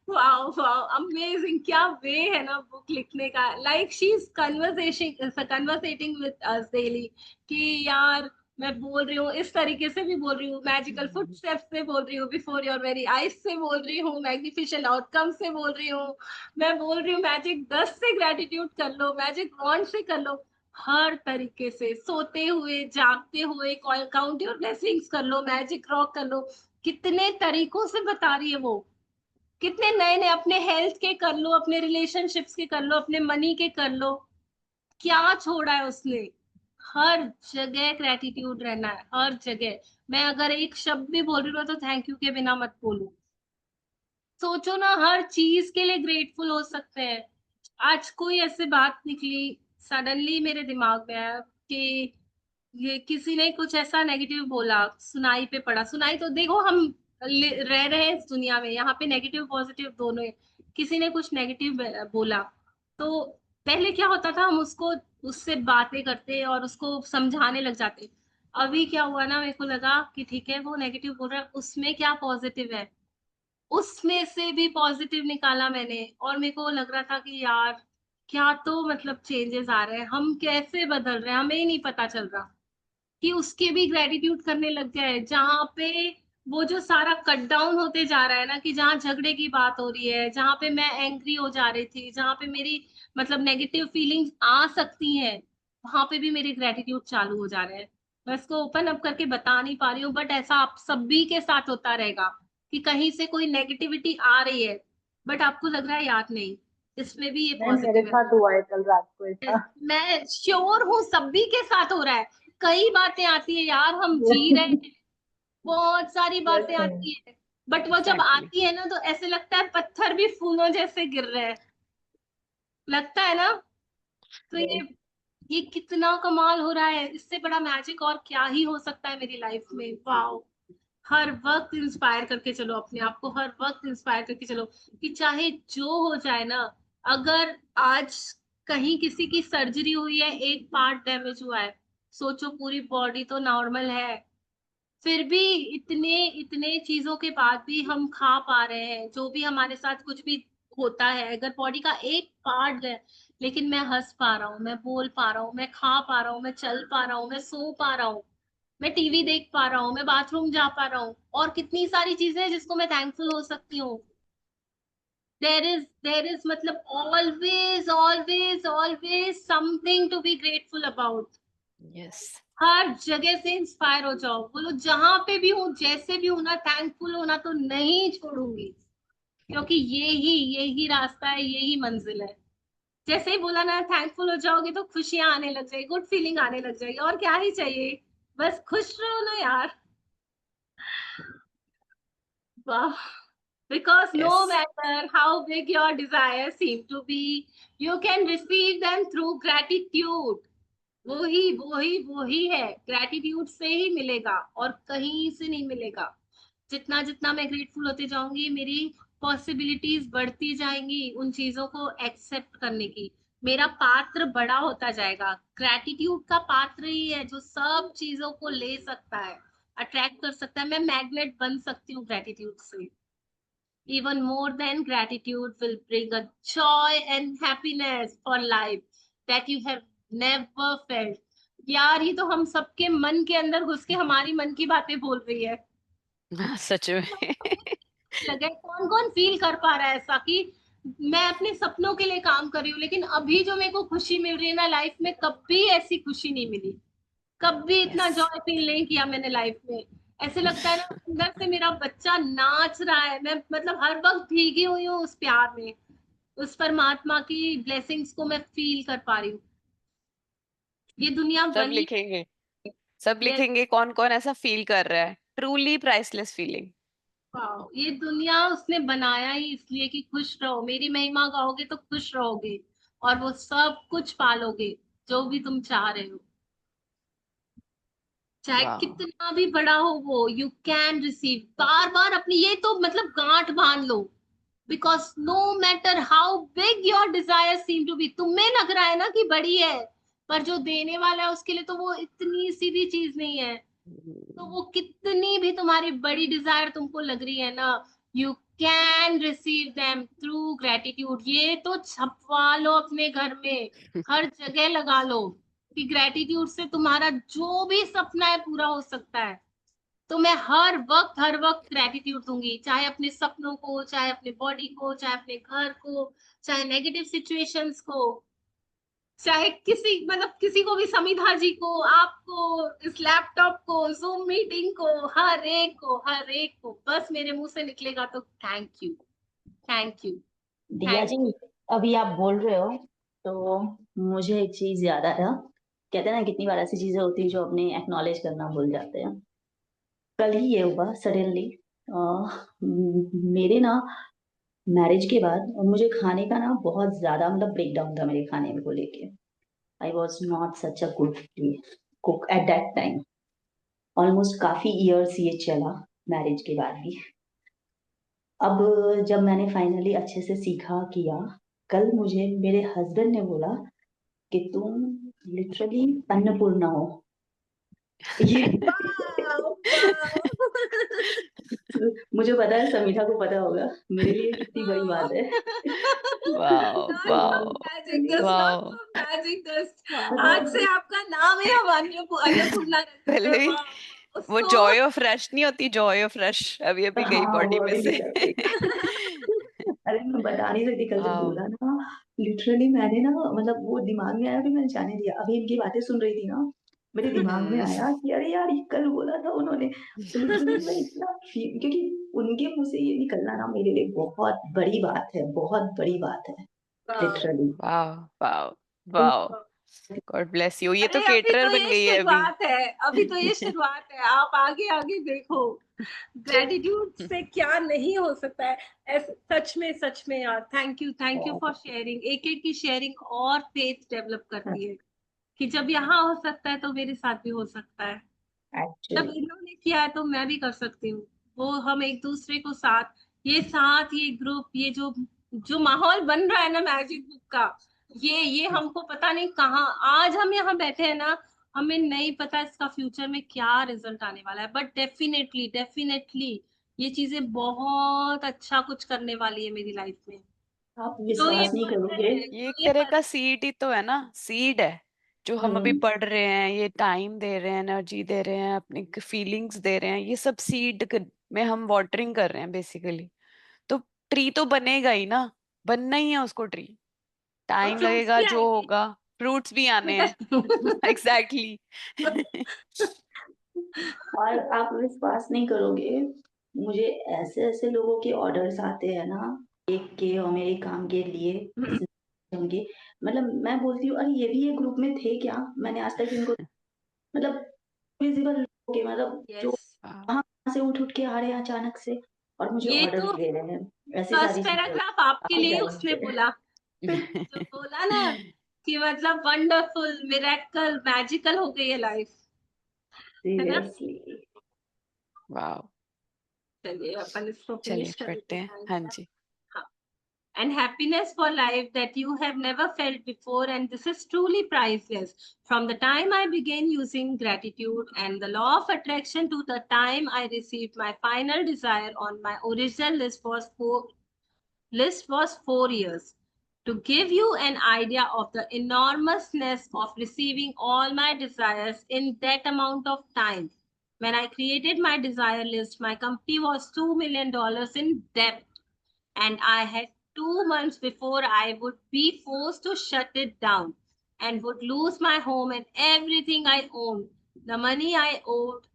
वाओ वाओ अमेजिंग, क्या वे है ना बुक लिखने का। Like she is conversating with us daily कि यार मैं बोल रही हूँ इस तरीके से भी बोल रही हूँ, मैजिकल फुटस्टेप्स से बोल रही हूँ, बिफोर योर वेरी आईज से बोल रही हूँ, मैग्निफिसेंट आउटकम से बोल रही हूँ, मैं बोल रही हूँ मैजिक 10 से ग्रेटिट्यूड कर लो, मैजिक वॉन्ड से कर लो, हर तरीके से सोते हुए जागते हुए काउंट योर ब्लेसिंग्स कर लो, मैजिक रॉक कर लो, कितने तरीकों से बता रही है वो, कितने नए नए, अपने हेल्थ के कर लो, अपने रिलेशनशिप्स के कर लो, अपने मनी के कर लो, क्या छोड़ा है उसने। हर जगह ग्रेटिट्यूड रहना है, हर जगह। मैं अगर एक शब्द भी बोल रही हूँ तो थैंक यू के बिना मत बोलूं। सोचो ना हर चीज के लिए ग्रेटफुल हो सकते हैं। आज कोई ऐसे बात निकली, सडनली मेरे दिमाग में आया कि ये किसी ने कुछ ऐसा नेगेटिव बोला, सुनाई पे पड़ा, सुनाई तो देखो हम रह रहे हैं इस दुनिया में, यहाँ पे नेगेटिव पॉजिटिव दोनों है। किसी ने कुछ नेगेटिव बोला तो पहले क्या होता था, हम उसको उससे बातें करते और उसको समझाने लग जाते। अभी क्या हुआ ना, मेरे को लगा कि ठीक है वो नेगेटिव बोल रहा है, उसमें क्या पॉजिटिव है, उसमें से भी पॉजिटिव निकाला मैंने, और मेरे को लग रहा था कि यार क्या तो मतलब चेंजेस आ रहे हैं, हम कैसे बदल रहे हैं हमें ही नहीं पता चल रहा, कि उसके भी ग्रेटिट्यूड करने लग गया है। जहां पे वो जो सारा कट डाउन होते जा रहा है ना, कि जहाँ झगड़े की बात हो रही है, जहां पे मैं एंग्री हो जा रही थी, जहां पे मेरी मतलब नेगेटिव फीलिंग्स आ सकती हैं, वहां पे भी मेरे ग्रेटिट्यूड चालू हो जा रहे हैं। मैं इसको ओपन अप करके बता नहीं पा रही हूँ, बट ऐसा आप सभी के साथ होता रहेगा कि कहीं से कोई नेगेटिविटी आ रही है, बट आपको लग रहा है याद नहीं, इसमें भी ये नहीं, मेरे पॉजिटिव है। साथ हुआ है कल रात को ऐसा। मैं श्योर हूँ सभी के साथ हो रहा है। कई बातें आती है यार, हम जी रहे हैं, बहुत सारी बातें वैसे आती है, बट वो जब एग्जैक्टली आती है ना तो ऐसे लगता है पत्थर भी फूलों जैसे गिर रहे हैं, लगता है ना। तो ये कितना कमाल हो रहा है, इससे बड़ा मैजिक और क्या ही हो सकता है मेरी लाइफ में। वाओ, हर वक्त इंस्पायर करके चलो अपने आप को, हर वक्त इंस्पायर करके चलो कि चाहे जो हो जाए ना, अगर आज कहीं किसी की सर्जरी हुई है, एक पार्ट डैमेज हुआ है, सोचो पूरी बॉडी तो नॉर्मल है, फिर भी इतने इतने चीजों के बाद भी हम खा पा रहे हैं। जो भी हमारे साथ कुछ भी होता है, अगर बॉडी का एक पार्ट है, लेकिन मैं हंस पा रहा हूँ, मैं बोल पा रहा हूँ, मैं खा पा रहा हूँ, मैं चल पा रहा हूँ, मैं सो पा रहा हूँ, मैं टीवी देख पा रहा हूँ, मैं बाथरूम जा पा रहा हूँ, और कितनी सारी चीजें हैं जिसको मैं थैंकफुल हो सकती हूँ। देर इज मतलब always always always something to be grateful about. Yes, हर जगह से इंस्पायर हो जाओ, बोलो जहां पे भी हूँ, जैसे भी हूँ ना, थैंकफुल होना तो नहीं छोड़ूंगी, क्योंकि यही रास्ता है, यही मंजिल है। जैसे ही बोला ना थैंकफुल हो जाओगे तो खुशियां आने लग जाएगी, गुड फीलिंग आने लग जाएगी, और क्या ही चाहिए, बस खुश रहो ना यार। वाह। Because no yes, matter how big your desires seem to be, you can receive them through gratitude. वही है, ग्रेटिट्यूड से ही मिलेगा और कहीं से नहीं मिलेगा। जितना जितना मैं ग्रेटफुल होती जाऊंगी, मेरी पॉसिबिलिटीज बढ़ती जाएंगी उन चीजों को एक्सेप्ट करने की। मेरा पात्र बड़ा होता जाएगा। ग्रेटिट्यूड का पात्र ही है जो सब चीजों को ले सकता है, अट्रैक्ट कर सकता है। मैं मैग्नेट बन सकती हूँ ग्रेटिट्यूड से। Even more than gratitude will bring a joy and happiness for life that you have never felt. यार ये तो हम सबके मन के अंदर घुस के हमारी मन की बातें बोल रही है। सच में। लगे कौन कौन फील कर पा रहा है ऐसा कि मैं अपने सपनों के लिए काम कर रही हूँ, लेकिन अभी जो मेरे को खुशी मिल रही है ना लाइफ में, कभी ऐसी खुशी नहीं मिली, कभी इतना यस, जॉय फील नहीं किया मैंने लाइफ में। ऐसे लगता है ना अंदर से मेरा बच्चा नाच रहा है, मैं मतलब हर वक्त भीगी हुई हूँ उस प्यार में, उस परमात्मा की ब्लेसिंग्स को मैं फील कर पा रही हूँ। ये दुनिया सब बनी। लिखेंगे, सब यस। लिखेंगे कौन कौन ऐसा फील कर रहा है, ट्रूली प्राइसलेस फीलिंग। वाओ, ये दुनिया उसने बनाया ही इसलिए कि खुश रहो, मेरी महिमा गाओगे तो खुश रहोगे, और वो सब कुछ पालोगे जो भी तुम चाह रहे हो, चाहे वाह, कितना भी बड़ा हो वो। यू कैन रिसीव, बार बार अपनी ये तो मतलब गांठ बांध लो। Because no matter how big your desire seem to be, तुम्हें लग रहा है ना कि बड़ी है, पर जो देने वाला है उसके लिए तो वो इतनी सी भी चीज नहीं है। तो वो कितनी भी तुम्हारी बड़ी डिजायर तुमको लग रही है ना, you can receive them through gratitude. ये तो छपवा लो अपने घर में, हर जगह लगा लो कि ग्रेटिट्यूड से तुम्हारा जो भी सपना है पूरा हो सकता है। तो मैं हर वक्त ग्रेटिट्यूड दूंगी, चाहे अपने सपनों को, चाहे अपने बॉडी को, चाहे अपने घर को, चाहे नेगेटिव सिचुएशंस को, चाहे किसी मतलब किसी को भी, समिधा जी को, आपको, इस लैपटॉप को, जूम मीटिंग को, हर एक को बस मेरे मुंह से निकलेगा तो थैंक यू, थैंक यू, दिया थैंक। जी, अभी आप बोल रहे हो तो मुझे एक चीज याद आया। कहते हैं ना कितनी बार ऐसी चीजें होती है जो अपने एक्नॉलेज करना भूल जाते हैं। कल ही ये हुआ सडनली। मेरे ना मैरिज के बाद मुझे खाने का ना बहुत ज्यादा मतलब ब्रेक डाउन था मेरे खाने को लेके। I was not such a good cook at that time. Almost काफी इयर्स ये चला मैरिज के बाद भी। अब जब मैंने फाइनली अच्छे से सीखा किया, कल मुझे मेरे हस्बैंड ने बोला कि तुम लिटरली अन्नपूर्णा हो। ये वाओ, वाओ। मुझे पता है समीठा को पता होगा मेरे लिए कितनी बड़ी बात है। Wow, wow, magic dust, wow. Magic dust. आज से मतलब आपका नाम है हम अन्नपूर्णा रख देते हैं। पहले ही वाह, वो सो जॉय ऑफ रश नहीं होती, जॉय ऑफ रश अभी अभी गई हाँ, बॉडी वो में अभी से। निकल गई। अरे मैं बता नहीं सकती, कल जब वाओ। बोला ना लिटरली मैंने ना मतलब वो दिमाग में आया, फिर मैंने जाने दिया। अभी इनकी बातें सुन रही थी ना, मेरे दिमाग में आया कि अरे यार ये कल बोला था उन्होंने। तो लिटरली मैं इतना क्योंकि उनके मुंह से ये निकलना ना मेरे लिए बहुत बड़ी बात है, बहुत बड़ी बात है literally. Wow, wow, wow. God bless you, ये तो अरे अभी केटरर तो बन ये गई है अभी। शुरुआत है, अभी तो ये शुरुआत है, आप आगे आगे देखो ग्रेटिट्यूड से क्या नहीं हो सकता है। सच में यार, थैंक यू फॉर शेयरिंग। एक एक की शेयरिंग और फेथ डेवलप करती है कि जब यहाँ हो सकता है तो मेरे साथ भी हो सकता है, जब एक्चुअली इन्होंने किया है तो मैं भी कर सकती हूँ। वो हम एक दूसरे को साथ ये ग्रुप, ये जो जो माहौल बन रहा है ना मैजिक बुक का, ये हमको पता नहीं कहाँ आज हम यहाँ बैठे हैं ना, हमें नहीं पता इसका फ्यूचर में क्या रिजल्ट आने वाला है, बट डेफिनेटली डेफिनेटली ये चीजें बहुत अच्छा कुछ करने वाली है मेरी लाइफ में। आप तो ये विश्वास नहीं पर्सन करोगे। है, ये एक तो ये तरह का पर्सन सीड ही तो है ना, सीड है जो हम अभी हम्म। पढ़ रहे हैं, ये टाइम दे रहे हैं, एनर्जी दे रहे हैं, अपनी फीलिंग्स दे रहे हैं, ये सब सीड में हम वाटरिंग कर रहे हैं बेसिकली। तो ट्री तो बनेगा ही ना, बनना ही है उसको ट्री। और टाइम फ्रूट्स लगेगा, भी जो आएंगे होगा फ्रूट्स भी आने हैं। बेटा। एग्जैक्टली। और आप विश्वास नहीं करोगे, मुझे ऐसे ऐसे लोगों के ऑर्डर्स आते हैं ना, देख के और मेरे काम के लिए होंगे। मतलब मैं बोलती हूँ अरे ये भी ये ग्रुप में थे क्या, मैंने आज तक इनको मतलब विजिबल लोग के मतलब जो यस, कहाँ से उठ उठ के आ रहे हैं अचानक से और मुझे ये ऑर्डर तो दे रहे हैं। ऐसी फर्स्ट सारी चीजें पैराग्राफ आपके काफी लिए टाइम उसने से। बोला, जो बोला ना कि मतलब वंडरफुल, मिरेकल, मैजिकल हो गई है लाइफ, है ना। सीरियसली। वाह। चलिए अपन इसको चलिए फिनिश कर पढ़ते देते हैं, हैं। हाँ जी। हाँ। And happiness for life that you have never felt before, and this is truly priceless. From the time I began using gratitude and the law of attraction to the time I received my final desire on my original list was 4 years. To give you an idea of the enormousness of receiving all my desires in that amount of time, when I created my desire list, my company was $2 million in debt, and I had 2 months before I would be forced to shut it down and would lose my home and everything I owned. The money I owed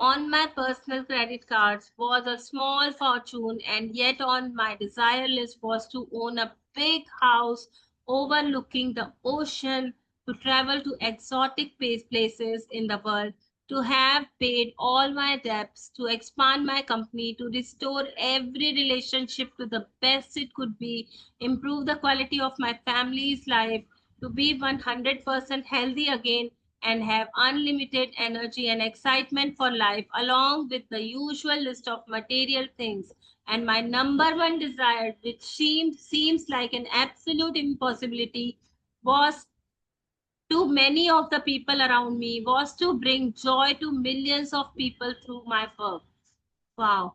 on my personal credit cards was a small fortune, and yet on my desire list was to own a big house overlooking the ocean, to travel to exotic places in the world, to have paid all my debts, to expand my company, to restore every relationship to the best it could be, improve the quality of my family's life, to be 100% healthy again, and have unlimited energy and excitement for life, along with the usual list of material things. And my number one desire, which seems like an absolute impossibility, was to many of the people around me, was to bring joy to millions of people through my work. Wow.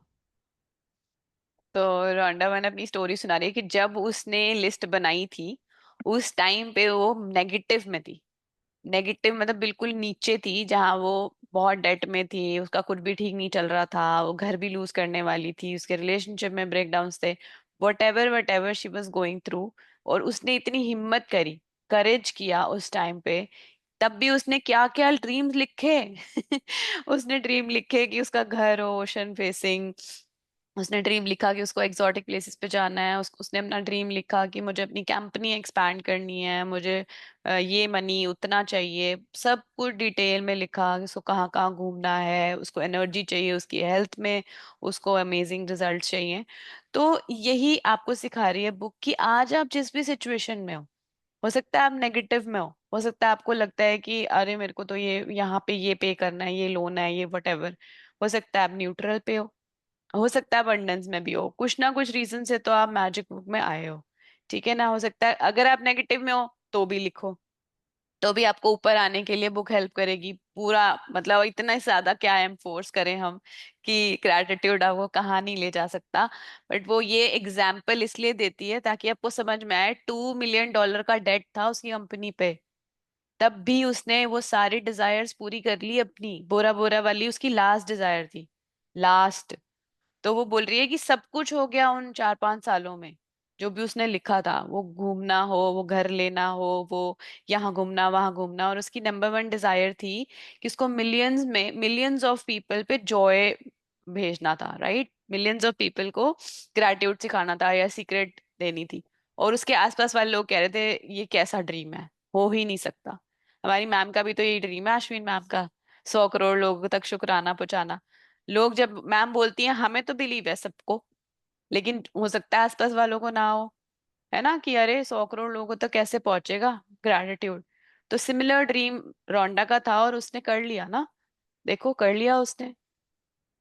तो रोंडा मैंने अपनी स्टोरी सुना रही है कि जब उसने लिस्ट बनाई थी उस टाइम पे वो नेगेटिव में थी। नेगेटिव मतलब बिल्कुल नीचे थी, जहाँ वो बहुत डेट में थी, उसका कुछ भी ठीक नहीं चल रहा था, वो घर भी लूज करने वाली थी, उसके रिलेशनशिप में ब्रेकडाउन्स थे, what ever she was going through. और उसने इतनी हिम्मत करी, करेज किया उस टाइम पे। तब भी उसने क्या क्या ड्रीम्स लिखे। उसने ड्रीम लिखे कि उसका घर हो ओशन फेसिंग। उसने ड्रीम लिखा कि उसको एक्सोटिक प्लेसेस पे जाना है। उसने अपना ड्रीम लिखा कि मुझे अपनी कंपनी एक्सपैंड करनी है, मुझे ये मनी उतना चाहिए। सब कुछ डिटेल में लिखा कि उसको कहाँ कहाँ घूमना है, उसको एनर्जी चाहिए, उसकी हेल्थ में उसको अमेजिंग रिजल्ट चाहिए। तो यही आपको सिखा रही है बुक कि आज आप जिस भी सिचुएशन में हो सकता है आप नेगेटिव में हो सकता है आपको लगता है कि अरे मेरे को तो ये यहाँ पे ये पे करना है, ये लोन है, ये वट एवर। हो सकता है आप न्यूट्रल पे हो सकता है अबंडेंस में भी हो, कुछ ना कुछ रीजन से तो आप मैजिक बुक में आए हो। ठीक है ना। हो सकता है अगर आप नेगेटिव में हो तो भी लिखो, तो भी आपको ऊपर आने के लिए बुक हेल्प करेगी पूरा। मतलब इतना ज्यादा क्या हम फोर्स करें हम कि ग्रैटिट्यूड आपको कहाँ नहीं ले जा सकता। बट वो ये एग्जाम्पल इसलिए देती है ताकि आपको समझ में आए। $2 million का डेट था उसकी कंपनी पे, तब भी उसने वो सारी डिजायर्स पूरी कर ली अपनी। बोरा बोरा वाली उसकी लास्ट डिजायर थी, लास्ट। तो वो बोल रही है कि सब कुछ हो गया उन 4-5 सालों में। जो भी उसने लिखा था, वो घूमना हो, वो घर लेना हो, वो यहाँ घूमना वहां घूमना, और उसकी नंबर वन डिजायर थी कि उसको मिलियंस ऑफ पीपल पे जॉय भेजना था, राइट। मिलियंस ऑफ पीपल को ग्रेटिट्यूड सिखाना था या सीक्रेट देनी थी। और उसके आसपास वाले लोग कह रहे थे ये कैसा ड्रीम है, हो ही नहीं सकता। हमारी मैम का भी तो यही ड्रीम है, अश्विन मैम का, 100 करोड़ लोगों तक शुक्राना पहुंचाना। लोग जब मैम बोलती हैं हमें तो बिलीव है सबको, लेकिन हो सकता है आसपास वालों को ना हो, है ना, कि अरे 100 करोड़ लोगों तक कैसे पहुंचेगा ग्रेटिट्यूड। तो सिमिलर ड्रीम रोंडा का था और उसने कर लिया ना। देखो कर लिया उसने।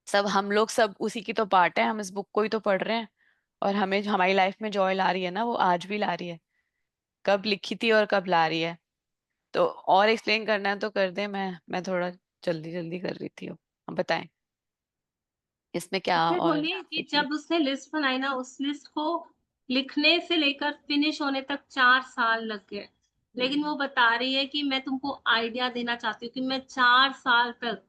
सब हम लोग सब उसी की तो पार्ट है, हम इस बुक को ही तो पढ़ रहे हैं। और हमें हमारी लाइफ में जॉय ला रही है ना, वो आज भी ला रही है। कब लिखी थी और कब ला रही है। तो और एक्सप्लेन करना है तो कर दे, मैं थोड़ा जल्दी जल्दी कर रही थी। अब बताएं इसमें क्या उसने और बोली कि जब उसने लिस्ट बनाई ना, उस लिस्ट को लिखने से लेकर फिनिश होने तक 4 साल लग गए। लेकिन वो बता रही है कि मैं तुमको आइडिया देना चाहती हूँ कि मैं 4 साल तक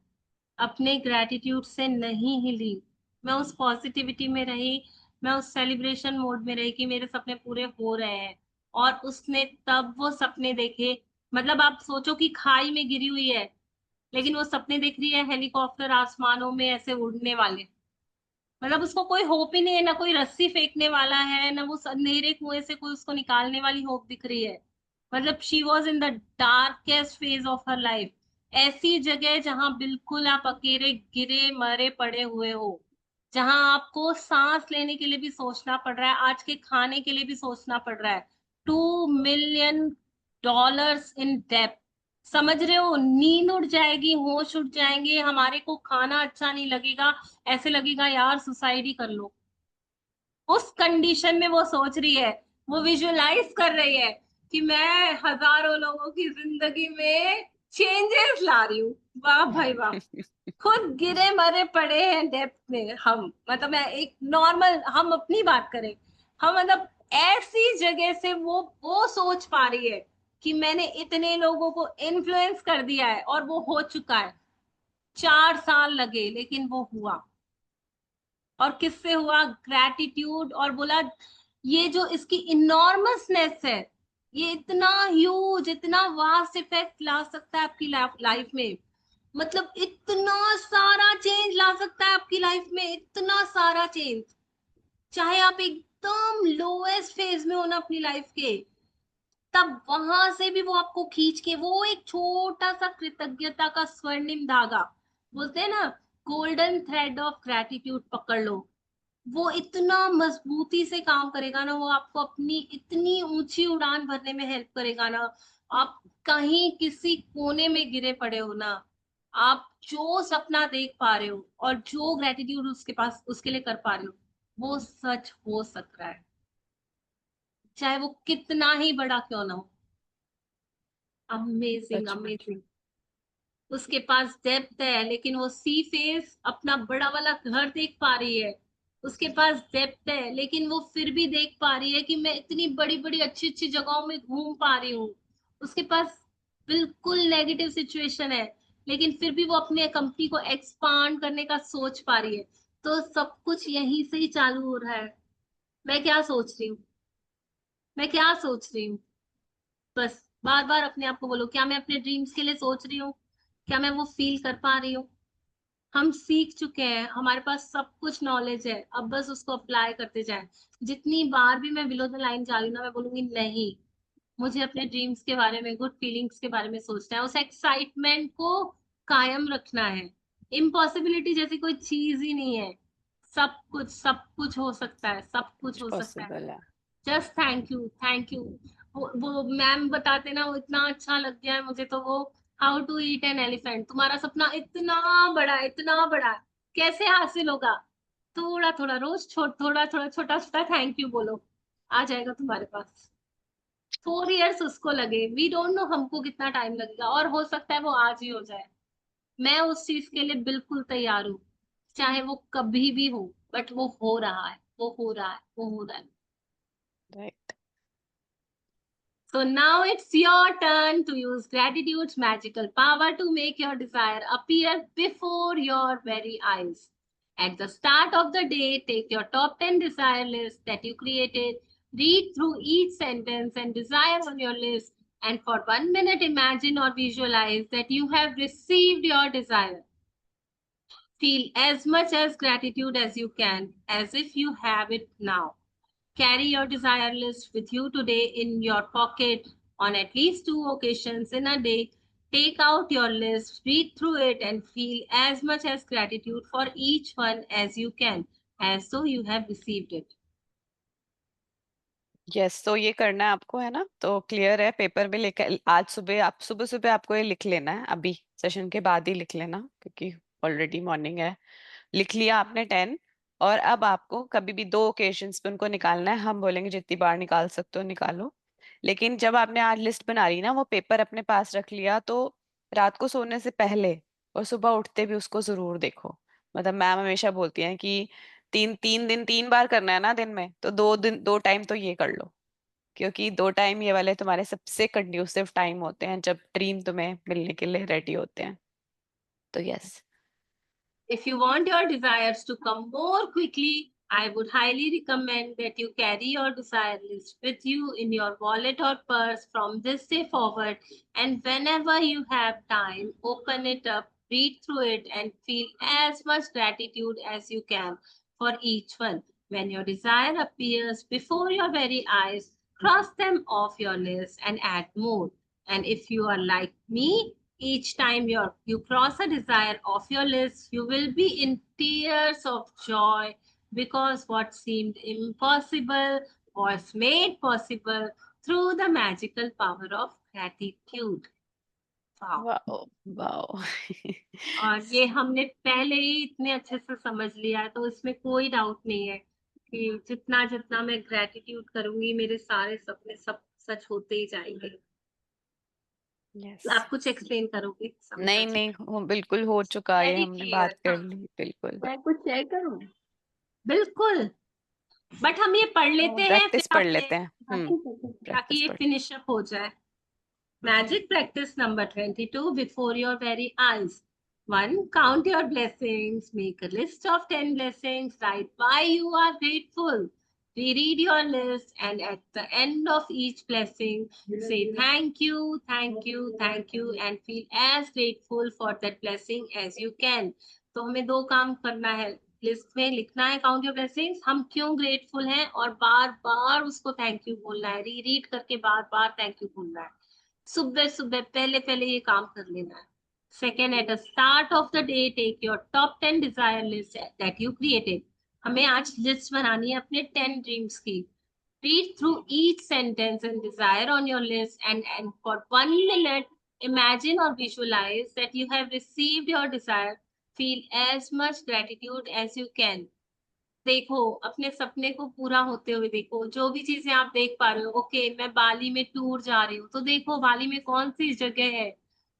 अपने ग्रेटिट्यूड से नहीं हिली। मैं उस पॉजिटिविटी में रही, मैं उस सेलिब्रेशन मोड में रही कि मेरे सपने पूरे हो रहे हैं। और उसने तब वो सपने देखे, मतलब आप सोचो कि खाई में गिरी हुई है, लेकिन वो सपने देख रही है हेलीकॉप्टर आसमानों में ऐसे उड़ने वाले। मतलब उसको कोई होप ही नहीं है, ना कोई रस्सी फेंकने वाला है, ना वो अंधेरे कुएं से कोई उसको निकालने वाली होप दिख रही है। मतलब she was in the darkest phase of her life. ऐसी जगह जहां बिल्कुल आप अकेले गिरे मरे पड़े हुए हो, जहां आपको सांस लेने के लिए भी सोचना पड़ रहा है, आज के खाने के लिए भी सोचना पड़ रहा है। $2 million इन डेप्थ। समझ रहे हो, नींद उड़ जाएगी, होश उड़ जाएंगे, हमारे को खाना अच्छा नहीं लगेगा, ऐसे लगेगा यार सुसाइड ही कर लो। उस कंडीशन में वो सोच रही है, वो विजुअलाइज कर रही है कि मैं हजारों लोगों की जिंदगी में चेंजेस ला रही हूँ। वाह भाई वाह। खुद गिरे मरे पड़े हैं डेप्थ में हम, मतलब मैं एक नॉर्मल, हम अपनी बात करें, हम मतलब ऐसी जगह से वो सोच पा रही है कि मैंने इतने लोगों को इन्फ्लुएंस कर दिया है और वो हो चुका है। 4 साल लगे लेकिन वो हुआ। और किससे हुआ? ग्रैटिट्यूड। और बोला ये जो इसकी इनॉर्मसनेस है, ये इतना ह्यूज, इतना वास्ट इफेक्ट ला सकता है आपकी लाइफ में। मतलब इतना सारा चेंज ला सकता है आपकी लाइफ में, इतना सारा चेंज। चाहे आप एकदम लोएस्ट फेज में हो ना अपनी लाइफ के, तब वहां से भी वो आपको खींच के, वो एक छोटा सा कृतज्ञता का स्वर्णिम धागा, बोलते हैं ना, गोल्डन थ्रेड ऑफ ग्रैटिट्यूड पकड़ लो, वो इतना मजबूती से काम करेगा ना, वो आपको अपनी इतनी ऊंची उड़ान भरने में हेल्प करेगा ना। आप कहीं किसी कोने में गिरे पड़े हो ना, आप जो सपना देख पा रहे हो और जो ग्रेटिट्यूड उसके पास उसके लिए कर पा रहे हो, वो सच हो सक रहा है, चाहे वो कितना ही बड़ा क्यों ना हो। अमेजिंग सच में। अमेजिंग। उसके पास डेप्थ है, लेकिन वो सी फेस अपना बड़ा वाला घर देख पा रही है। उसके पास डेप्थ है, लेकिन वो फिर भी देख पा रही है कि मैं इतनी बड़ी बड़ी अच्छी अच्छी जगहों में घूम पा रही हूँ। उसके पास बिल्कुल नेगेटिव सिचुएशन है, लेकिन फिर भी वो अपने कंपनी को एक्सपांड करने का सोच पा रही है। तो सब कुछ यहीं से ही चालू हो रहा है। मैं क्या सोच रही हूँ, मैं क्या सोच रही हूँ? बस बार बार अपने आप को बोलो, क्या मैं अपने ड्रीम्स के लिए सोच रही हूँ? क्या मैं वो फील कर पा रही हूँ? हम सीख चुके हैं, हमारे पास सब कुछ नॉलेज है, अब बस उसको अप्लाई करते जाएं। जितनी बार भी मैं बिलो द लाइन जा रही हूँ ना, मैं बोलूंगी नहीं, मुझे अपने ड्रीम्स के बारे में, गुड फीलिंग्स के बारे में सोचना है, उस एक्साइटमेंट को कायम रखना है। इम्पॉसिबिलिटी जैसी कोई चीज ही नहीं है। सब कुछ हो सकता है, सब कुछ हो सकता है। पॉसिबल है। Just thank you, thank you. वो मैम बताते ना, वो इतना अच्छा लग गया है मुझे तो, वो how to eat an elephant. तुम्हारा सपना इतना बड़ा है, इतना बड़ा है, कैसे हासिल होगा? थोड़ा थोड़ा रोज थोड़ा थोड़ा छोटा छोटा थैंक यू बोलो, आ जाएगा तुम्हारे पास। 4 इयर्स उसको लगे, वी डोंट नो हमको कितना टाइम लगेगा, और हो सकता है वो आज ही हो जाए। मैं उस चीज के लिए बिल्कुल तैयार हूँ, चाहे वो कभी भी हो, बट वो हो रहा है, वो हो रहा है, वो हो रहा है। Right. So now it's your turn to use gratitude's magical power to make your desire appear before your very eyes. At the start of the day, take your top 10 desire list that you created, read through each sentence and desire on your list, and for 1 minute imagine or visualize that you have received your desire. Feel as much as gratitude as you can, as if you have it now. Carry your desire list with you today in your pocket on at least 2 occasions in a day. Take out your list, read through it, and feel as much as gratitude for each one as you can, as though you have received it. Yes, तो ये करना है आपको, है ना? तो क्लियर है, पेपर में लेकर आज सुबह, आप सुबह सुबह आपको ये लिख लेना है, अभी सेशन के बाद ही लिख लेना, क्योंकि ऑलरेडी मॉर्निंग है। लिख लिया आपने 10। और अब आपको कभी भी 2 ओकेजन्स पे उनको निकालना है, हम बोलेंगे जितनी बार निकाल सकते हो निकालो। लेकिन जब आपने आज लिस्ट बना ली ना, वो पेपर अपने पास रख लिया, तो रात को सोने से पहले और सुबह उठते भी उसको जरूर देखो। मतलब मैम हमेशा बोलती हैं कि 3 बार करना है ना दिन में, तो 2 दिन 2 टाइम तो ये कर लो, क्योंकि 2 टाइम ये वाले तुम्हारे सबसे कंड्यूसिव टाइम होते हैं जब ड्रीम तुम्हें मिलने के लिए रेडी होते हैं। तो yes. If you want your desires to come more quickly, I would highly recommend that you carry your desire list with you in your wallet or purse from this day forward. And whenever you have time, open it up, read through it, and feel as much gratitude as you can for each one. When your desire appears before your very eyes, cross them off your list and add more. And if you are like me, each time you cross a desire off your list, you will be in tears of joy because what seemed impossible was made possible through the magical power of gratitude. Wow. Wow wow. और ये हमने पहले ही इतने अच्छे से समझ लिया है, तो इसमें कोई डाउट नहीं है कि जितना जितना मैं ग्रेटिट्यूड करूंगी, मेरे सारे सपने सब सच होते ही जाएंगे। यस। आप कुछ एक्सप्लेन करोगे? नहीं नहीं, बिल्कुल हो चुका, ये वेरी हमने क्लियर। बात कर हाँ, ली बिल्कुल। मैं कुछ शेयर करूं? बिल्कुल। बट हम ये पढ़ लेते हैं प्रैक्टिस फिर पढ़ अपने, लेते हैं। ठीक है, ठीक है। ताकि प्रैक्टिस ये पढ़। फिनिश अप हो जाए। Magic practice number 22 before your very eyes. 1. Count your blessings. Make a list of 10 blessings. Write why you are grateful. Reread your list, and at the end of each blessing, say thank you, thank you, thank you, and feel as grateful for that blessing as you can. तो हमें 2 काम करना है। लिस्ट में लिखना है काउंट योर ब्लेसिंग्स, हम क्यों ग्रेटफुल हैं, और बार बार उसको थैंक यू बोलना है, रीड करके बार बार थैंक यू बोलना है। सुबह सुबह पहले पहले ये काम कर लेना है। Second, at the start of the day take your top 10 desire list that you created. हमें आज लिस्ट बनानी है अपने 10 ड्रीम्स की। Read through each sentence and desire on your list, and for 1 minute, imagine or visualize that you have received your desire. Feel as much gratitude as you can. देखो, अपने सपने को पूरा होते हुए देखो, जो भी चीजें आप देख पा रहे हो। ओके, मैं बाली में टूर जा रही हूँ, तो देखो बाली में कौन सी जगह है,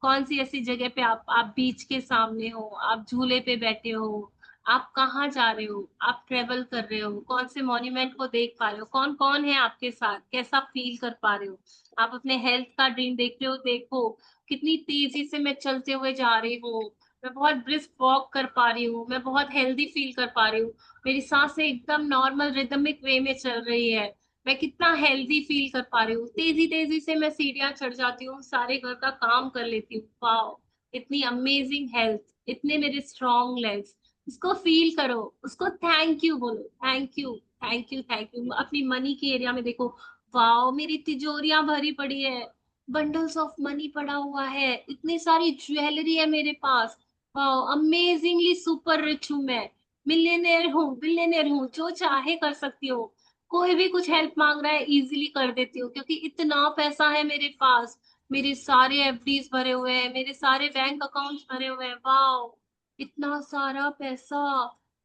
कौन सी ऐसी जगह पे आप बीच के सामने हो, आप झूले पे बैठे हो, आप कहाँ जा रहे हो, आप ट्रेवल कर रहे हो, कौन से मॉन्यूमेंट को देख पा रहे हो, कौन कौन है आपके साथ, कैसा फील कर पा रहे हो। आप अपने हेल्थ का ड्रीम देख रहे हो, देखो कितनी तेजी से मैं चलते हुए जा रही हूँ, मैं बहुत ब्रिस्क वॉक कर पा रही हूँ, मैं बहुत हेल्दी फील कर पा रही हूँ, मेरी सांसें एकदम नॉर्मल रिदमिक वे में चल रही है, मैं कितना हेल्दी फील कर पा रही हूँ, तेजी तेजी से मैं सीढ़ियां चढ़ जाती हूँ, सारे घर का काम कर लेती हूँ। वाओ, इतनी अमेजिंग हेल्थ, इतने मेरे स्ट्रॉन्ग लेग्स। उसको फील करो, उसको थैंक यू बोलो, thank you, thank you, thank you. अपनी मनी की एरिया में देखो, वाओ मेरी तिजोरियां भरी पड़ी है, बंडल्स ऑफ मनी पड़ा हुआ है, इतनी सारी ज्वेलरी है मेरे पास। वाओ, अमेजिंगली सुपर रिच हूँ मैं, मिलियनेयर हूँ, बिलियनेयर हूँ, जो चाहे कर सकती हूँ। कोई भी कुछ हेल्प मांग रहा है, इजीली कर देती हूँ, क्योंकि इतना पैसा है मेरे पास। मेरे सारे एफडीज भरे हुए हैं, मेरे सारे बैंक अकाउंट्स भरे हुए हैं। वाओ, इतना सारा पैसा,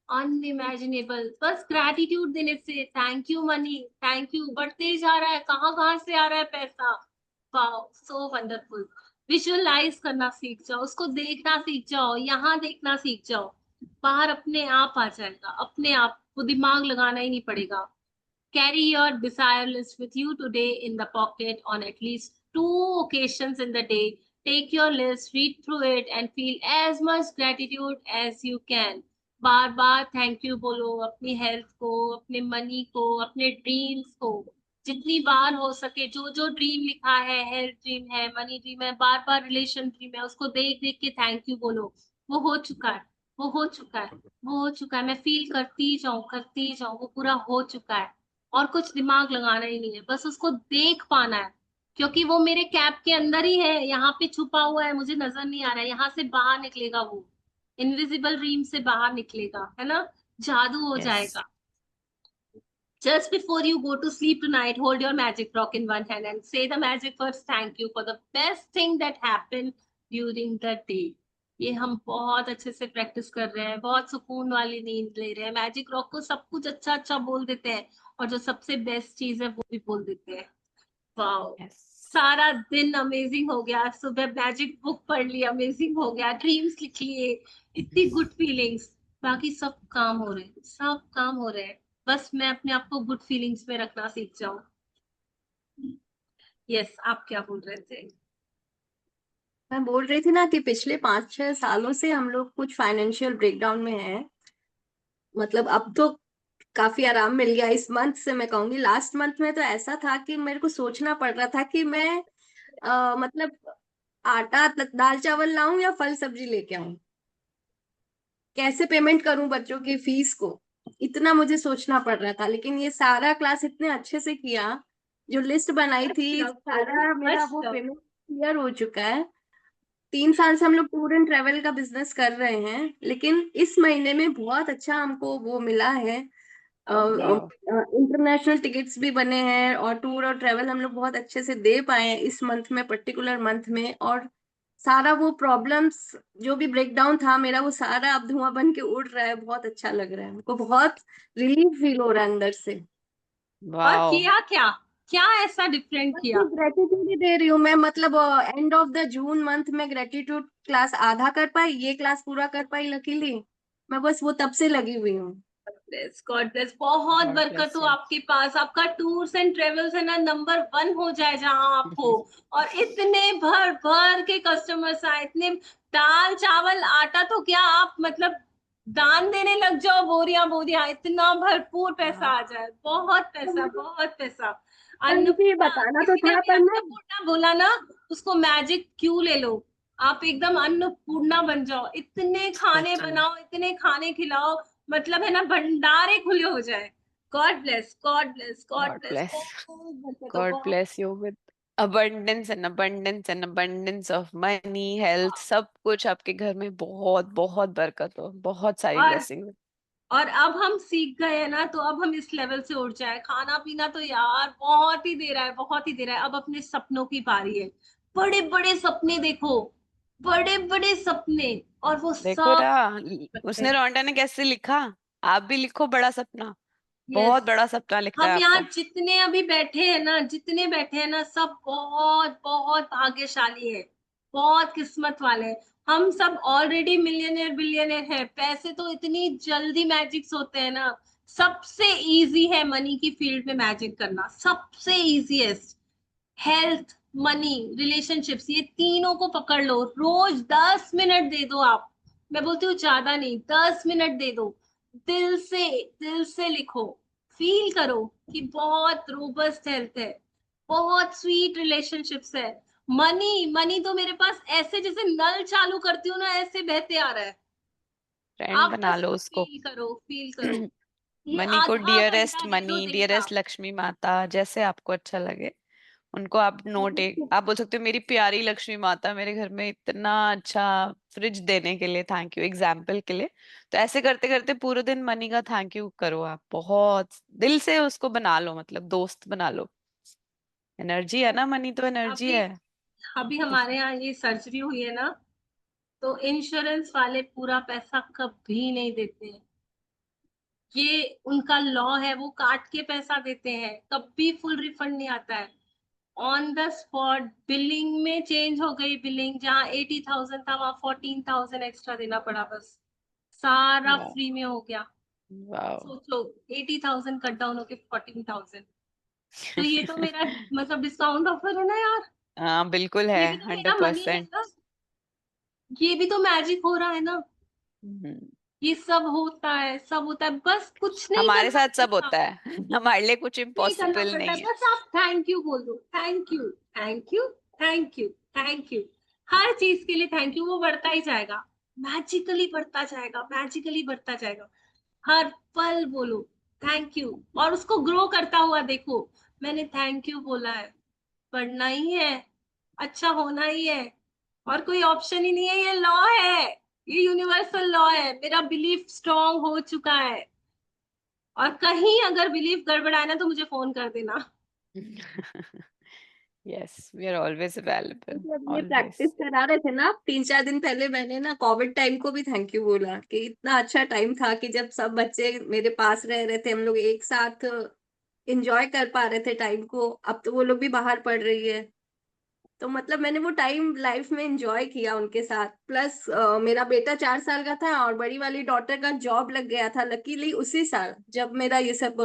अनइमेजिनेबल। बस ग्रैटिट्यूड देने से, thank you money, thank you, बढ़ते ही जा रहा है, कहाँ कहाँ से आ रहा है पैसा। Wow, so wonderful. विजुअलाइज करना सीख जाओ, उसको देखना सीख जाओ, यहाँ देखना सीख जाओ, बाहर अपने आप आ जाएगा, अपने आप को दिमाग लगाना ही नहीं पड़ेगा। Carry your desire list with you today in the pocket on at least 2 occasions in the day. Take your list, read through it, and feel as much gratitude as you can. Bar bar thank you बोलो अपनी हेल्थ को, अपने मनी को, अपने ड्रीम्स को। जितनी बार हो सके, जो जो ड्रीम लिखा है, हेल्थ ड्रीम है, मनी ड्रीम है, बार बार रिलेशन ड्रीम है, उसको देख देख के थैंक यू बोलो। वो हो चुका है, वो हो चुका है, वो हो चुका है, मैं फील करती जाऊं, करती जाऊं, वो पूरा हो चुका है। और कुछ दिमाग लगाना ही नहीं है, बस उसको देख पाना है, क्योंकि वो मेरे कैप के अंदर ही है, यहाँ पे छुपा हुआ है, मुझे नजर नहीं आ रहा है, यहाँ से बाहर निकलेगा वो, इनविजिबल रीम से बाहर निकलेगा, है ना, जादू हो यस। जाएगा। Just before you go to sleep tonight, hold your magic rock in one hand and say the magic words, thank you for the best thing that happened during the day. ये हम बहुत अच्छे से प्रैक्टिस कर रहे हैं, बहुत सुकून वाली नींद ले रहे हैं, मैजिक रॉक को सब कुछ अच्छा अच्छा बोल देते हैं, और जो सबसे बेस्ट चीज है वो भी बोल देते हैं। वाओ, यस सारा दिन अमेजिंग हो गया, सुबह मैजिक बुक पढ़ ली, अमेजिंग हो गया, ड्रीम्स लिख लिए, इतनी गुड फीलिंग्स। बाकी सब काम हो रहे हैं, सब काम हो रहे हैं, बस मैं अपने आप को गुड फीलिंग्स में रखना सीख जाऊं। यस, आप क्या बोल रहे थे? मैं बोल रही थी ना कि पिछले 5-6 सालों से हम लोग कुछ फाइनेंशियल ब्रेकडाउन में हैं। मतलब अब तो काफी आराम मिल गया इस मंथ से। मैं कहूंगी लास्ट मंथ में तो ऐसा था कि मेरे को सोचना पड़ रहा था कि मैं मतलब आटा दाल चावल लाऊं या फल सब्जी लेके आऊं, कैसे पेमेंट करूं बच्चों की फीस को, इतना मुझे सोचना पड़ रहा था। लेकिन ये सारा क्लास इतने अच्छे से किया, जो लिस्ट बनाई थी सारा मेरा वो पेमेंट क्लियर हो चुका है। 3 साल से हम लोग टूर एंड ट्रेवल का बिजनेस कर रहे हैं, लेकिन इस महीने में बहुत अच्छा हमको वो मिला है। वाओ इंटरनेशनल टिकट्स भी बने हैं और टूर और ट्रेवल हम लोग बहुत अच्छे से दे पाए हैं इस मंथ में, पर्टिकुलर मंथ में। और सारा वो प्रॉब्लम्स जो भी ब्रेकडाउन था मेरा, वो सारा अब धुआं बन के उड़ रहा है। बहुत अच्छा लग रहा है हमको, बहुत रिलीफ फील हो रहा है अंदर से। और वाओ किया क्या, क्या ऐसा डिफरेंट किया? ग्रेटिट्यूड ही दे रही हूँ मैं। मतलब end of the June month में ग्रेटिट्यूड क्लास आधा कर पाई, ये क्लास पूरा कर पाई लकीली। मैं बस वो तब से लगी हुई हूँ। गॉड ब्लेस, बहुत गॉड बरकत ब्लेस हो यू आपके पास, आपका टूर्स एंड ट्रेवल्स है ना नंबर 1 हो जाए जहां आप हो, और इतने भर भर के कस्टमर्स आए, इतने दाल चावल आटा तो क्या आप मतलब दान देने लग जाओ, बोरियां बोरियां, इतना भरपूर पैसा आ जाए, बहुत पैसा, बहुत पैसा। मुझे अन्नपूर्णा, बताना तो किसी ने था अभी पर मैं अन्नपूर्णा बोला ना, उसको मैजिक क्यों ले लो, आप एकदम अन्नपूर्णा बन जाओ, इतने खाने सच में बनाओ, इतने खाने खिलाओ, मतलब है ना भंडारे खुले हो जाए। God bless, God bless, God God bless, bless बहुत बरकत हो, God बहुत। bless you with abundance and abundance and abundance of money, health, सब कुछ आपके घर में बहुत बहुत बरकत हो, बहुत सारी और ब्लेसिंग हो। और अब हम सीख गए हैं ना, तो अब हम इस लेवल से उठ जाए। खाना पीना तो यार बहुत ही दे रहा है, बहुत ही दे रहा है। अब अपने सपनों की बारी है, बड़े बड़े सपने देखो, बड़े बड़े सपने, और वो देखो सब सकते उसने हैं। रोंडा ने कैसे लिखा, आप भी लिखो बड़ा सपना, यस, बहुत बड़ा सपना लिखना है हम यहाँ आपको। जितने अभी बैठे हैं ना, जितने बैठे हैं ना, सब बहुत बहुत भाग्यशाली है, बहुत किस्मत वाले हैं। हम सब ऑलरेडी मिलियनेयर बिलियनेयर है, पैसे तो इतनी जल्दी मैजिक्स होते हैं ना। सबसे इजी है मनी की फील्ड में मैजिक करना, सबसे इजीएस्ट। हेल्थ, मनी, रिलेशनशिप्स, ये तीनों को पकड़ लो, रोज 10 मिनट दे दो आप। मैं बोलती हूँ ज्यादा नहीं, 10 मिनट दे दो, दिल से, दिल से लिखो, फील करो कि बहुत रोबस्ट हेल्थ है, बहुत स्वीट रिलेशनशिप्स है। मनी, मनी तो मेरे पास ऐसे जैसे नल चालू करती हूँ ना, ऐसे बहते आ रहा है। फ्रेंड आप बना बस लो उसको। फील करो, फील करो। ये मनी को आधा डियरेस्ट घंटा दे दो मनी, दिन का। डियरेस्ट लक्ष्मी माता, जैसे आपको अच्छा लगे उनको आप नोट, आप बोल सकते हो मेरी प्यारी लक्ष्मी माता मेरे घर में इतना अच्छा फ्रिज देने के लिए थैंक यू, एग्जाम्पल के लिए। तो ऐसे करते करते पूरे दिन मनी का थैंक यू करो, आप बहुत दिल से उसको बना लो, मतलब दोस्त बना लो। एनर्जी है ना, मनी तो एनर्जी अभी है। अभी तो हमारे यहाँ ये सर्जरी हुई है ना, तो इंश्योरेंस वाले पूरा पैसा कभी नहीं देते हैं। ये उनका लॉ है, वो काट के पैसा देते हैं, कभी फुल रिफंड नहीं आता है। ऑन द स्पॉट बिलिंग में चेंज हो गई, बिलिंग जहाँ 80,000 था वहां 14,000 एक्स्ट्रा देना पड़ा, बस सारा वाह फ्री में हो गया। वाह सोचो, 80,000 कट डाउन होके 14,000, तो ये तो मेरा मतलब डिस्काउंट ऑफर है ना यार। हाँ बिल्कुल है, ये भी तो मेरा हंड्रेड मनी है परसेंट ना, ये भी तो मैजिक हो रहा है ना। ये सब होता है, सब होता है, बस कुछ नहीं हमारे करना साथ सब पड़ता, होता है हमारे लिए कुछ नहीं करना इम्पॉसिबल पड़ता, नहीं है। बस आप थैंक यू बोल दो, thank you, thank you, thank you, thank you. हर चीज के लिए थैंक यू, वो बढ़ता ही जाएगा, मैजिकली बढ़ता जाएगा, मैजिकली बढ़ता जाएगा। हर पल बोलो थैंक यू, और उसको ग्रो करता हुआ देखो। मैंने थैंक यू बोला है, बढ़ना ही है, अच्छा होना ही है, और कोई ऑप्शन ही नहीं है, ये लॉ है, ये यूनिवर्सल लॉ है। मेरा बिलीफ स्ट्रांग हो चुका है, और कहीं अगर बिलीफ गड़बड़ाए ना तो मुझे फोन कर देना। Yes we are always available, जब ये ऑलवेज। प्रैक्टिस करा रहे थे ना 3-4 दिन पहले, मैंने ना कोविड टाइम को भी थैंक यू बोला कि इतना अच्छा टाइम था कि जब सब बच्चे मेरे पास रह रहे थे, हम लोग एक साथ एंजॉय कर पा रहे थे टाइम को। अब तो वो लोग भी बाहर पढ़ रही है, तो मतलब मैंने वो टाइम लाइफ में एंजॉय किया उनके साथ। प्लस मेरा बेटा 4 साल का था और बड़ी वाली डॉटर का जॉब लग गया था लकीली उसी साल जब मेरा ये सब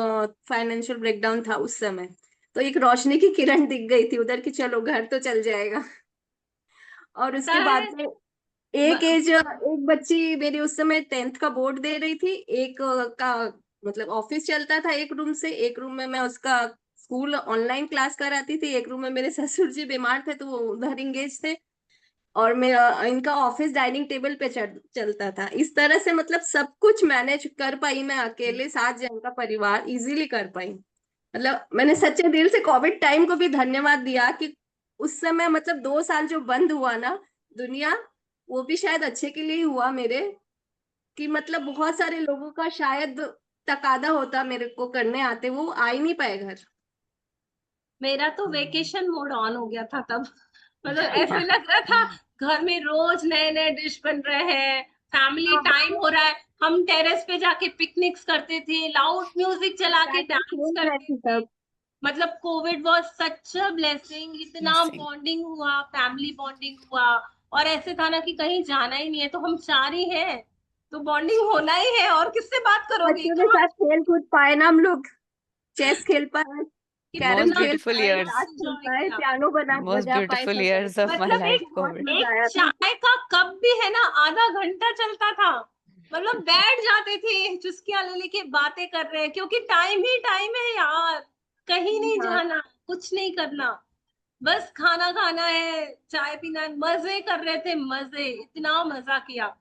फाइनेंशियल ब्रेकडाउन था उस समय। तो एक रोशनी की किरण दिख गई थी उधर कि चलो घर तो चल जाएगा। और पता उसके बाद है में ब- एक बच्ची मेरी उस समय 10th का बोर्ड दे रही थी। एक का मतलब ऑफिस चलता था एक रूम से, एक रूम में मैं उसका स्कूल ऑनलाइन क्लास कराती थी, एक रूम में मेरे ससुर जी बीमार थे तो वो उधर इंगेज थे, और मेरा इनका ऑफिस डाइनिंग टेबल पे चलता था। इस तरह से मतलब सब कुछ मैनेज कर पाई मैं अकेले, 7 जन का परिवार इजीली कर पाई। मतलब मैंने सच्चे दिल से कोविड टाइम को भी धन्यवाद दिया कि उस समय मतलब 2 साल जो बंद हुआ ना दुनिया, वो भी शायद अच्छे के लिए ही हुआ मेरे, कि मतलब बहुत सारे लोगों का शायद तकादा होता मेरे को करने आते, वो आ ही नहीं पाए घर। मेरा तो वेकेशन मोड ऑन हो गया था तब। मतलब ऐसे लग रहा था घर में रोज नए नए डिश बन रहे हैं, फैमिली टाइम हो रहा है। हम टेरेस पे जाके पिकनिक्स करते थे, लाउड म्यूजिक चला के एग्जैक्टली डांस सेम करते रहती थे। तब। मतलब Covid was such a blessing, इतना Blessing. बॉन्डिंग हुआ, फैमिली बॉन्डिंग हुआ। और ऐसे था ना कि कहीं जाना ही नहीं है, तो हम 4 ही हैं, तो बॉन्डिंग होना ही है, और किससे बात करोगे, बच्चों के कहाँ। साथ खेल कूद पाए ना हम लोग, चेस खेल पाए, कैरम Most कितना खेल beautiful पाए, years. ताश खेल एंजॉय पाए, किया। पियानो बना Most बजा पाए beautiful सब लोग। years of my मतलब life, एक बहुत COVID. मजा एक आया था। चाय का कप भी है ना, आधा घंटा चलता था। मतलब बैठ जाते थे चुस्कियां ले लेके बातें कर रहे हैं, क्योंकि टाइम ही टाइम है यार। कहीं नहीं हाँ, जाना, कुछ नहीं करना, बस खाना खाना है, चाय पीना है, मजे कर रहे थे, मजे, इतना मजा किया।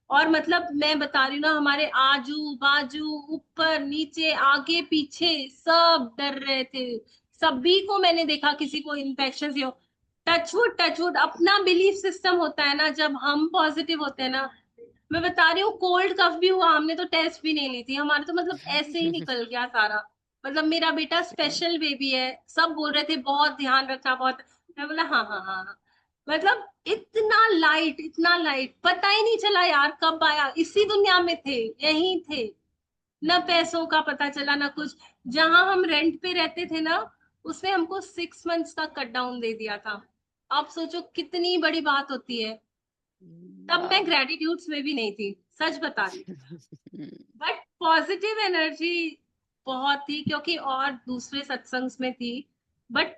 और मतलब मैं बता रही हूँ ना, हमारे आजू बाजू, ऊपर नीचे, आगे पीछे सब डर रहे थे। सभी को मैंने देखा, किसी को इन्फेक्शन हो। टचवुड टचवुड, अपना बिलीफ सिस्टम होता है ना, जब हम पॉजिटिव होते हैं ना। मैं बता रही हूँ, कोल्ड कफ भी हुआ, हमने तो टेस्ट भी नहीं ली थी, हमारे तो मतलब ऐसे ही निकल गया सारा। मतलब मेरा बेटा स्पेशल बेबी है, सब बोल रहे थे बहुत ध्यान रखना, बहुत। मैं बोला हाँ हाँ हाँ हाँ। मतलब इतना लाइट, पता ही नहीं चला यार कब आया, इसी दुनिया में थे, यहीं थे। न पैसों का पता चला, ना कुछ। जहां हम रेंट पे रहते थे ना, उसने हमको 6 मंथ्स का कट डाउन दे दिया था। आप सोचो कितनी बड़ी बात होती है। तब मैं Wow. ग्रेटिट्यूड्स में भी नहीं थी, सच बता रही हूँ। बट पॉजिटिव एनर्जी बहुत थी, क्योंकि और दूसरे सत्संग में थी। बट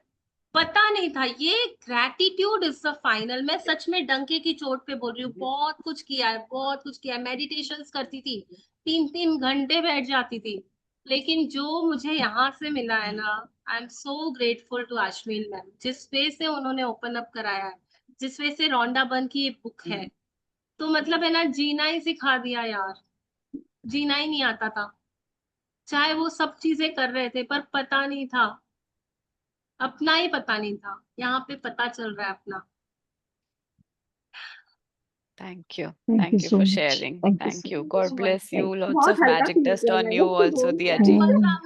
पता नहीं था ये ग्रैटिट्यूड इज द फाइनल। मैं सच में डंके की चोट पे बोल रही हूँ, बहुत कुछ किया है, बहुत कुछ किया है, मेडिटेशंस करती थी, 3 3 घंटे बैठ जाती थी। लेकिन जो मुझे यहाँ से मिला है ना, I am so grateful to Ashwin ma'am, जिस वे से उन्होंने ओपन अप कराया है, जिस वे से रोंडा बर्न की ये बुक है। तो मतलब है ना, जीना ही सिखा दिया यार। जीना ही नहीं आता था, चाहे वो सब चीजें कर रहे थे, पर पता नहीं था, अपना ही पता नहीं था। यहाँ पे पता चल रहा है अपना। Thank you. Thank you Thank you so for much. sharing. Thank you so Thank you. much. God bless you. Thank you. Lots बहुत of हल्का magic फील dust किया on मैंने you कि also, हो Diya गया। ji.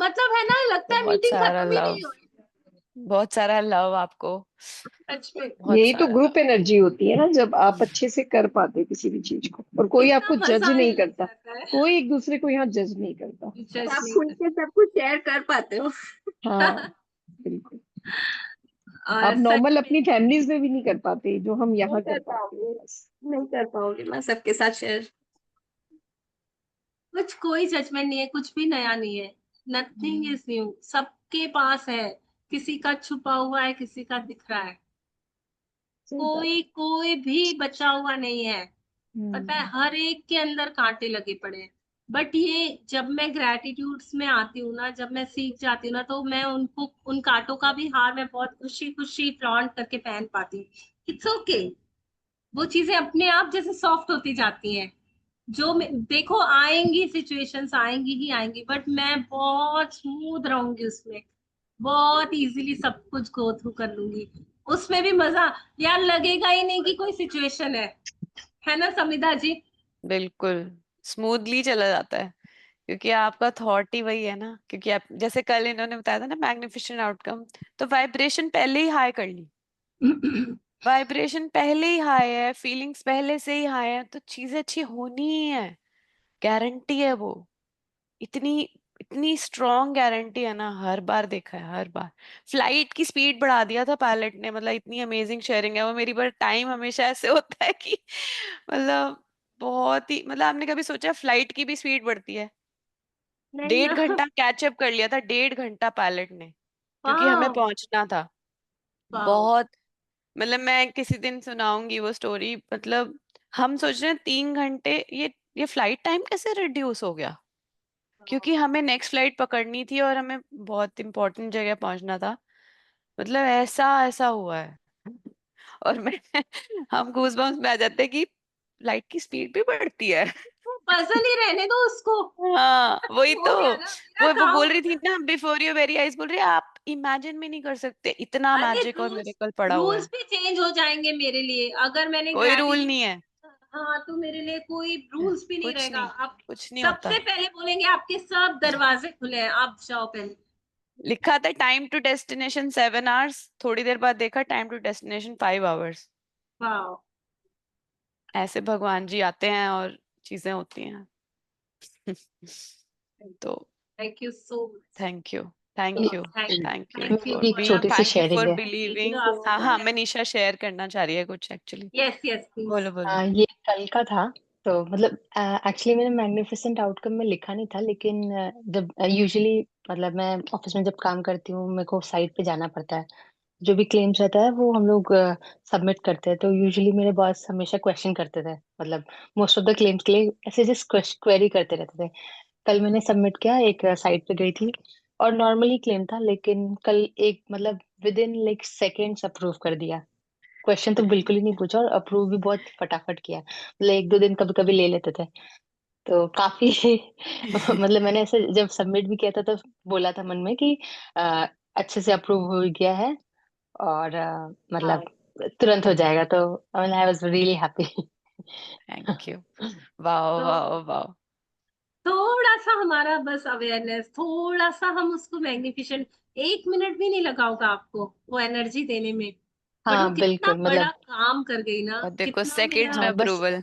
मतलब है ना, लगता है बहुत मीटिंग सारा खत्म ही love. नहीं हुई। बहुत सारा love आपको. सच में बहुत यही तो सारा ग्रुप love. एनर्जी होती है ना, जब आप अच्छे से कर पाते किसी भी चीज को और कोई कितना आपको जज मजा नहीं आने लग करता। जाता है, कोई एक दूसरे को यहाँ जज नहीं करता। जज आप नहीं खुल के सब कुछ शेयर कर पाते हो। हाँ, बिल्कुल। आप और सच नॉर्मल में अपनी फैमिलीज में भी नहीं कर पाते जो हम नहीं यहाँ कर कर पाते हैं पाओगे, बस। नहीं कर पाओगे ना सबके साथ शेयर। कुछ, कोई जजमेंट नहीं है, कुछ भी नया नहीं है। नथिंग इज न्यू, सबके पास है। किसी का छुपा हुआ है, किसी का दिख रहा है। सही बात। कोई कोई भी बचा हुआ नहीं है। पता है, हम्म। हर एक के अंदर कांटे लगे पड़े हैं। बट ये जब मैं ग्रेटिट्यूड्स में आती हूँ ना, जब मैं सीख जाती हूँ ना, तो मैं उनको, उन कांटों का भी हार मैं बहुत खुशी खुशी फ्लॉन्ट करके पहन पाती हूँ। It's okay. वो चीजें अपने आप जैसे सॉफ्ट होती जाती हैं। देखो, आएंगी सिचुएशंस, आएंगी ही आएंगी, बट मैं बहुत स्मूथ रहूंगी उसमें। बहुत इजीली सब कुछ गो थ्रू कर लूंगी। उसमें भी मजा, यार लगेगा ही नहीं कि कोई सिचुएशन है ना समिधा जी। बिल्कुल स्मूथली चला जाता है, क्योंकि आपका थॉट ही वही है ना। क्योंकि आप जैसे कल इन्होंने बताया था ना, मैग्निफिसेंट आउटकम, तो वाइब्रेशन पहले ही हाई कर ली। वाइब्रेशन पहले ही हाई है, फीलिंग्स पहले से ही हाई है, तो चीजें अच्छी होनी ही है, गारंटी है वो। इतनी इतनी स्ट्रॉन्ग गारंटी है ना, हर बार देखा है, हर बार। फ्लाइट की स्पीड बढ़ा दिया था पायलट ने, मतलब इतनी अमेजिंग शेयरिंग है वो मेरी। पर टाइम हमेशा ऐसे होता है कि मतलब बहुत ही, मतलब आपने कभी सोचा फ्लाइट की भी स्पीड बढ़ती है? नहीं ना। 1.5 घंटा कैचअप कर लिया था, 1.5 घंटा पायलट ने, क्योंकि हमें वाह। पहुंचना था। वाह। बहुत, मतलब मैं किसी दिन सुनाऊंगी वो स्टोरी। मतलब हम सोच रहे हैं 3 घंटे, ये फ्लाइट टाइम कैसे रिड्यूस हो गया, क्योंकि हमें नेक्स्ट फ्लाइट पकड़नी थी और हमें बहुत इंपॉर्टेंट जगह पहुंचना था। मतलब ऐसा ऐसा हुआ है। और मैं हम गूज़बम्प्स में आ जाते हैं कि फ्लाइट की स्पीड भी बढ़ती है। पजल ही रहने दो उसको। हाँ वही तो। हो गया ना मेरा वो काम। बोल रही थी ना, बिफोर योर वेरी आइज, बोल रही है आप इमेजिन भी नहीं कर सकते, इतना अरे मैजिक और रूल्स, मिरेकल पड़ा हुआ रूल्स है। भी चेंज हो जाएंगे मेरे लिए अगर मैंने कोई रूल ग्रेविटी। नहीं है, हाँ तो मेरे लिए कोई रूल्स भी नहीं कुछ रहेगा। नहीं, आप कुछ नहीं होता। सबसे पहले बोलेंगे आपके सब दरवाजे खुले हैं, आप जाओ पहले। लिखा था टाइम टू डेस्टिनेशन 7 hours, थोड़ी देर बाद देखा टाइम टू डेस्टिनेशन 5 hours। वाह। ऐसे भगवान जी आते हैं और चीजें होती हैं। तो thank you so much. Thank you, thank you, thank you thank you for मेरी एक बी, छोटी सी थैंक यू शेयरिंग फॉर है। बिलीविंग। हाँ हाँ, यस मनीषा शेयर करना चाह रही है कुछ एक्चुअली। Yes please. बोलो बोलो। ये कल का था। तो मतलब एक्चुअली मैंने मैग्निफिसेंट आउटकम में लिखा नहीं था, लेकिन जब यूजुअली मतलब मैं ऑफिस में जब काम करती हूँ मेरे को साइट पे जाना पड़ता है। जो भी क्लेम्स रहता है वो हम लोग सबमिट करते हैं। तो यूजुअली मेरे बॉस हमेशा क्वेश्चन करते थे, मतलब मोस्ट ऑफ द क्लेम्स के लिए ऐसे जस्ट क्वेरी करते रहते थे। कल मैंने सबमिट किया, एक साइट पे गई थी और नॉर्मली क्लेम था, लेकिन कल एक मतलब with in like seconds approve कर दिया। क्वेश्चन तो बिल्कुल ही नहीं पूछा और अप्रूव भी बहुत फटाफट किया। मतलब 1-2 दिन कभी कभी ले लेते थे। तो काफी मतलब मैंने ऐसे जब सबमिट भी किया था तो बोला था मन में कि अच्छे से अप्रूव हो गया है और मतलब वाओ। तुरंत हो जाएगा। तो I was really happy. Thank you. Wow तो वाओ वाओ। थोड़ा सा हमारा बस अवेयरनेस, थोड़ा सा हम उसको मैग्निफिकेंट, 1 मिनट भी नहीं लगा होगा आपको वो एनर्जी देने में। बट वो हाँ कितना बिल्कुल, बड़ा मतलब काम कर गई ना, और देखो कितना सेकंड्स मेरा। में हाँ बस, अप्रूवल।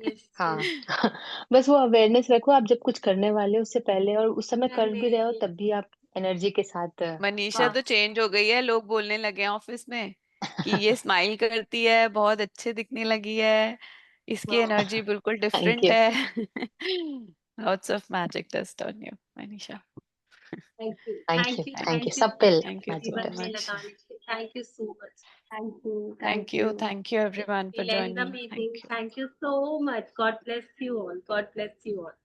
यस हाँ यस। बस वो अवेयरनेस रखो, आप जब कुछ करने वाले हो उससे पहले और उस समय कर पहले। भी रहे हो तब भी आप एनर्जी के साथ मनीषा तो हाँ। चेंज हो गई है, लोग बोलने लगे हैं ऑफिस में कि ये स्माइल करती है, बहुत अच्छे दिखने लगी है, इसकी वाह। एनर्जी बिल्कुल थैंक डिफरेंट यू। है। Lots of magic dust on you Manisha. Thank you thank you, thank you thank you, thank you सब पे थैंक यू मैजिक सो जीवन में डस्ट। मच। लगाने के लिए। Thank you so much. Thank thank you, you. Thank you everyone for We'll end the joining, meeting. Thank you. Thank you so much. God bless you all. God bless you all.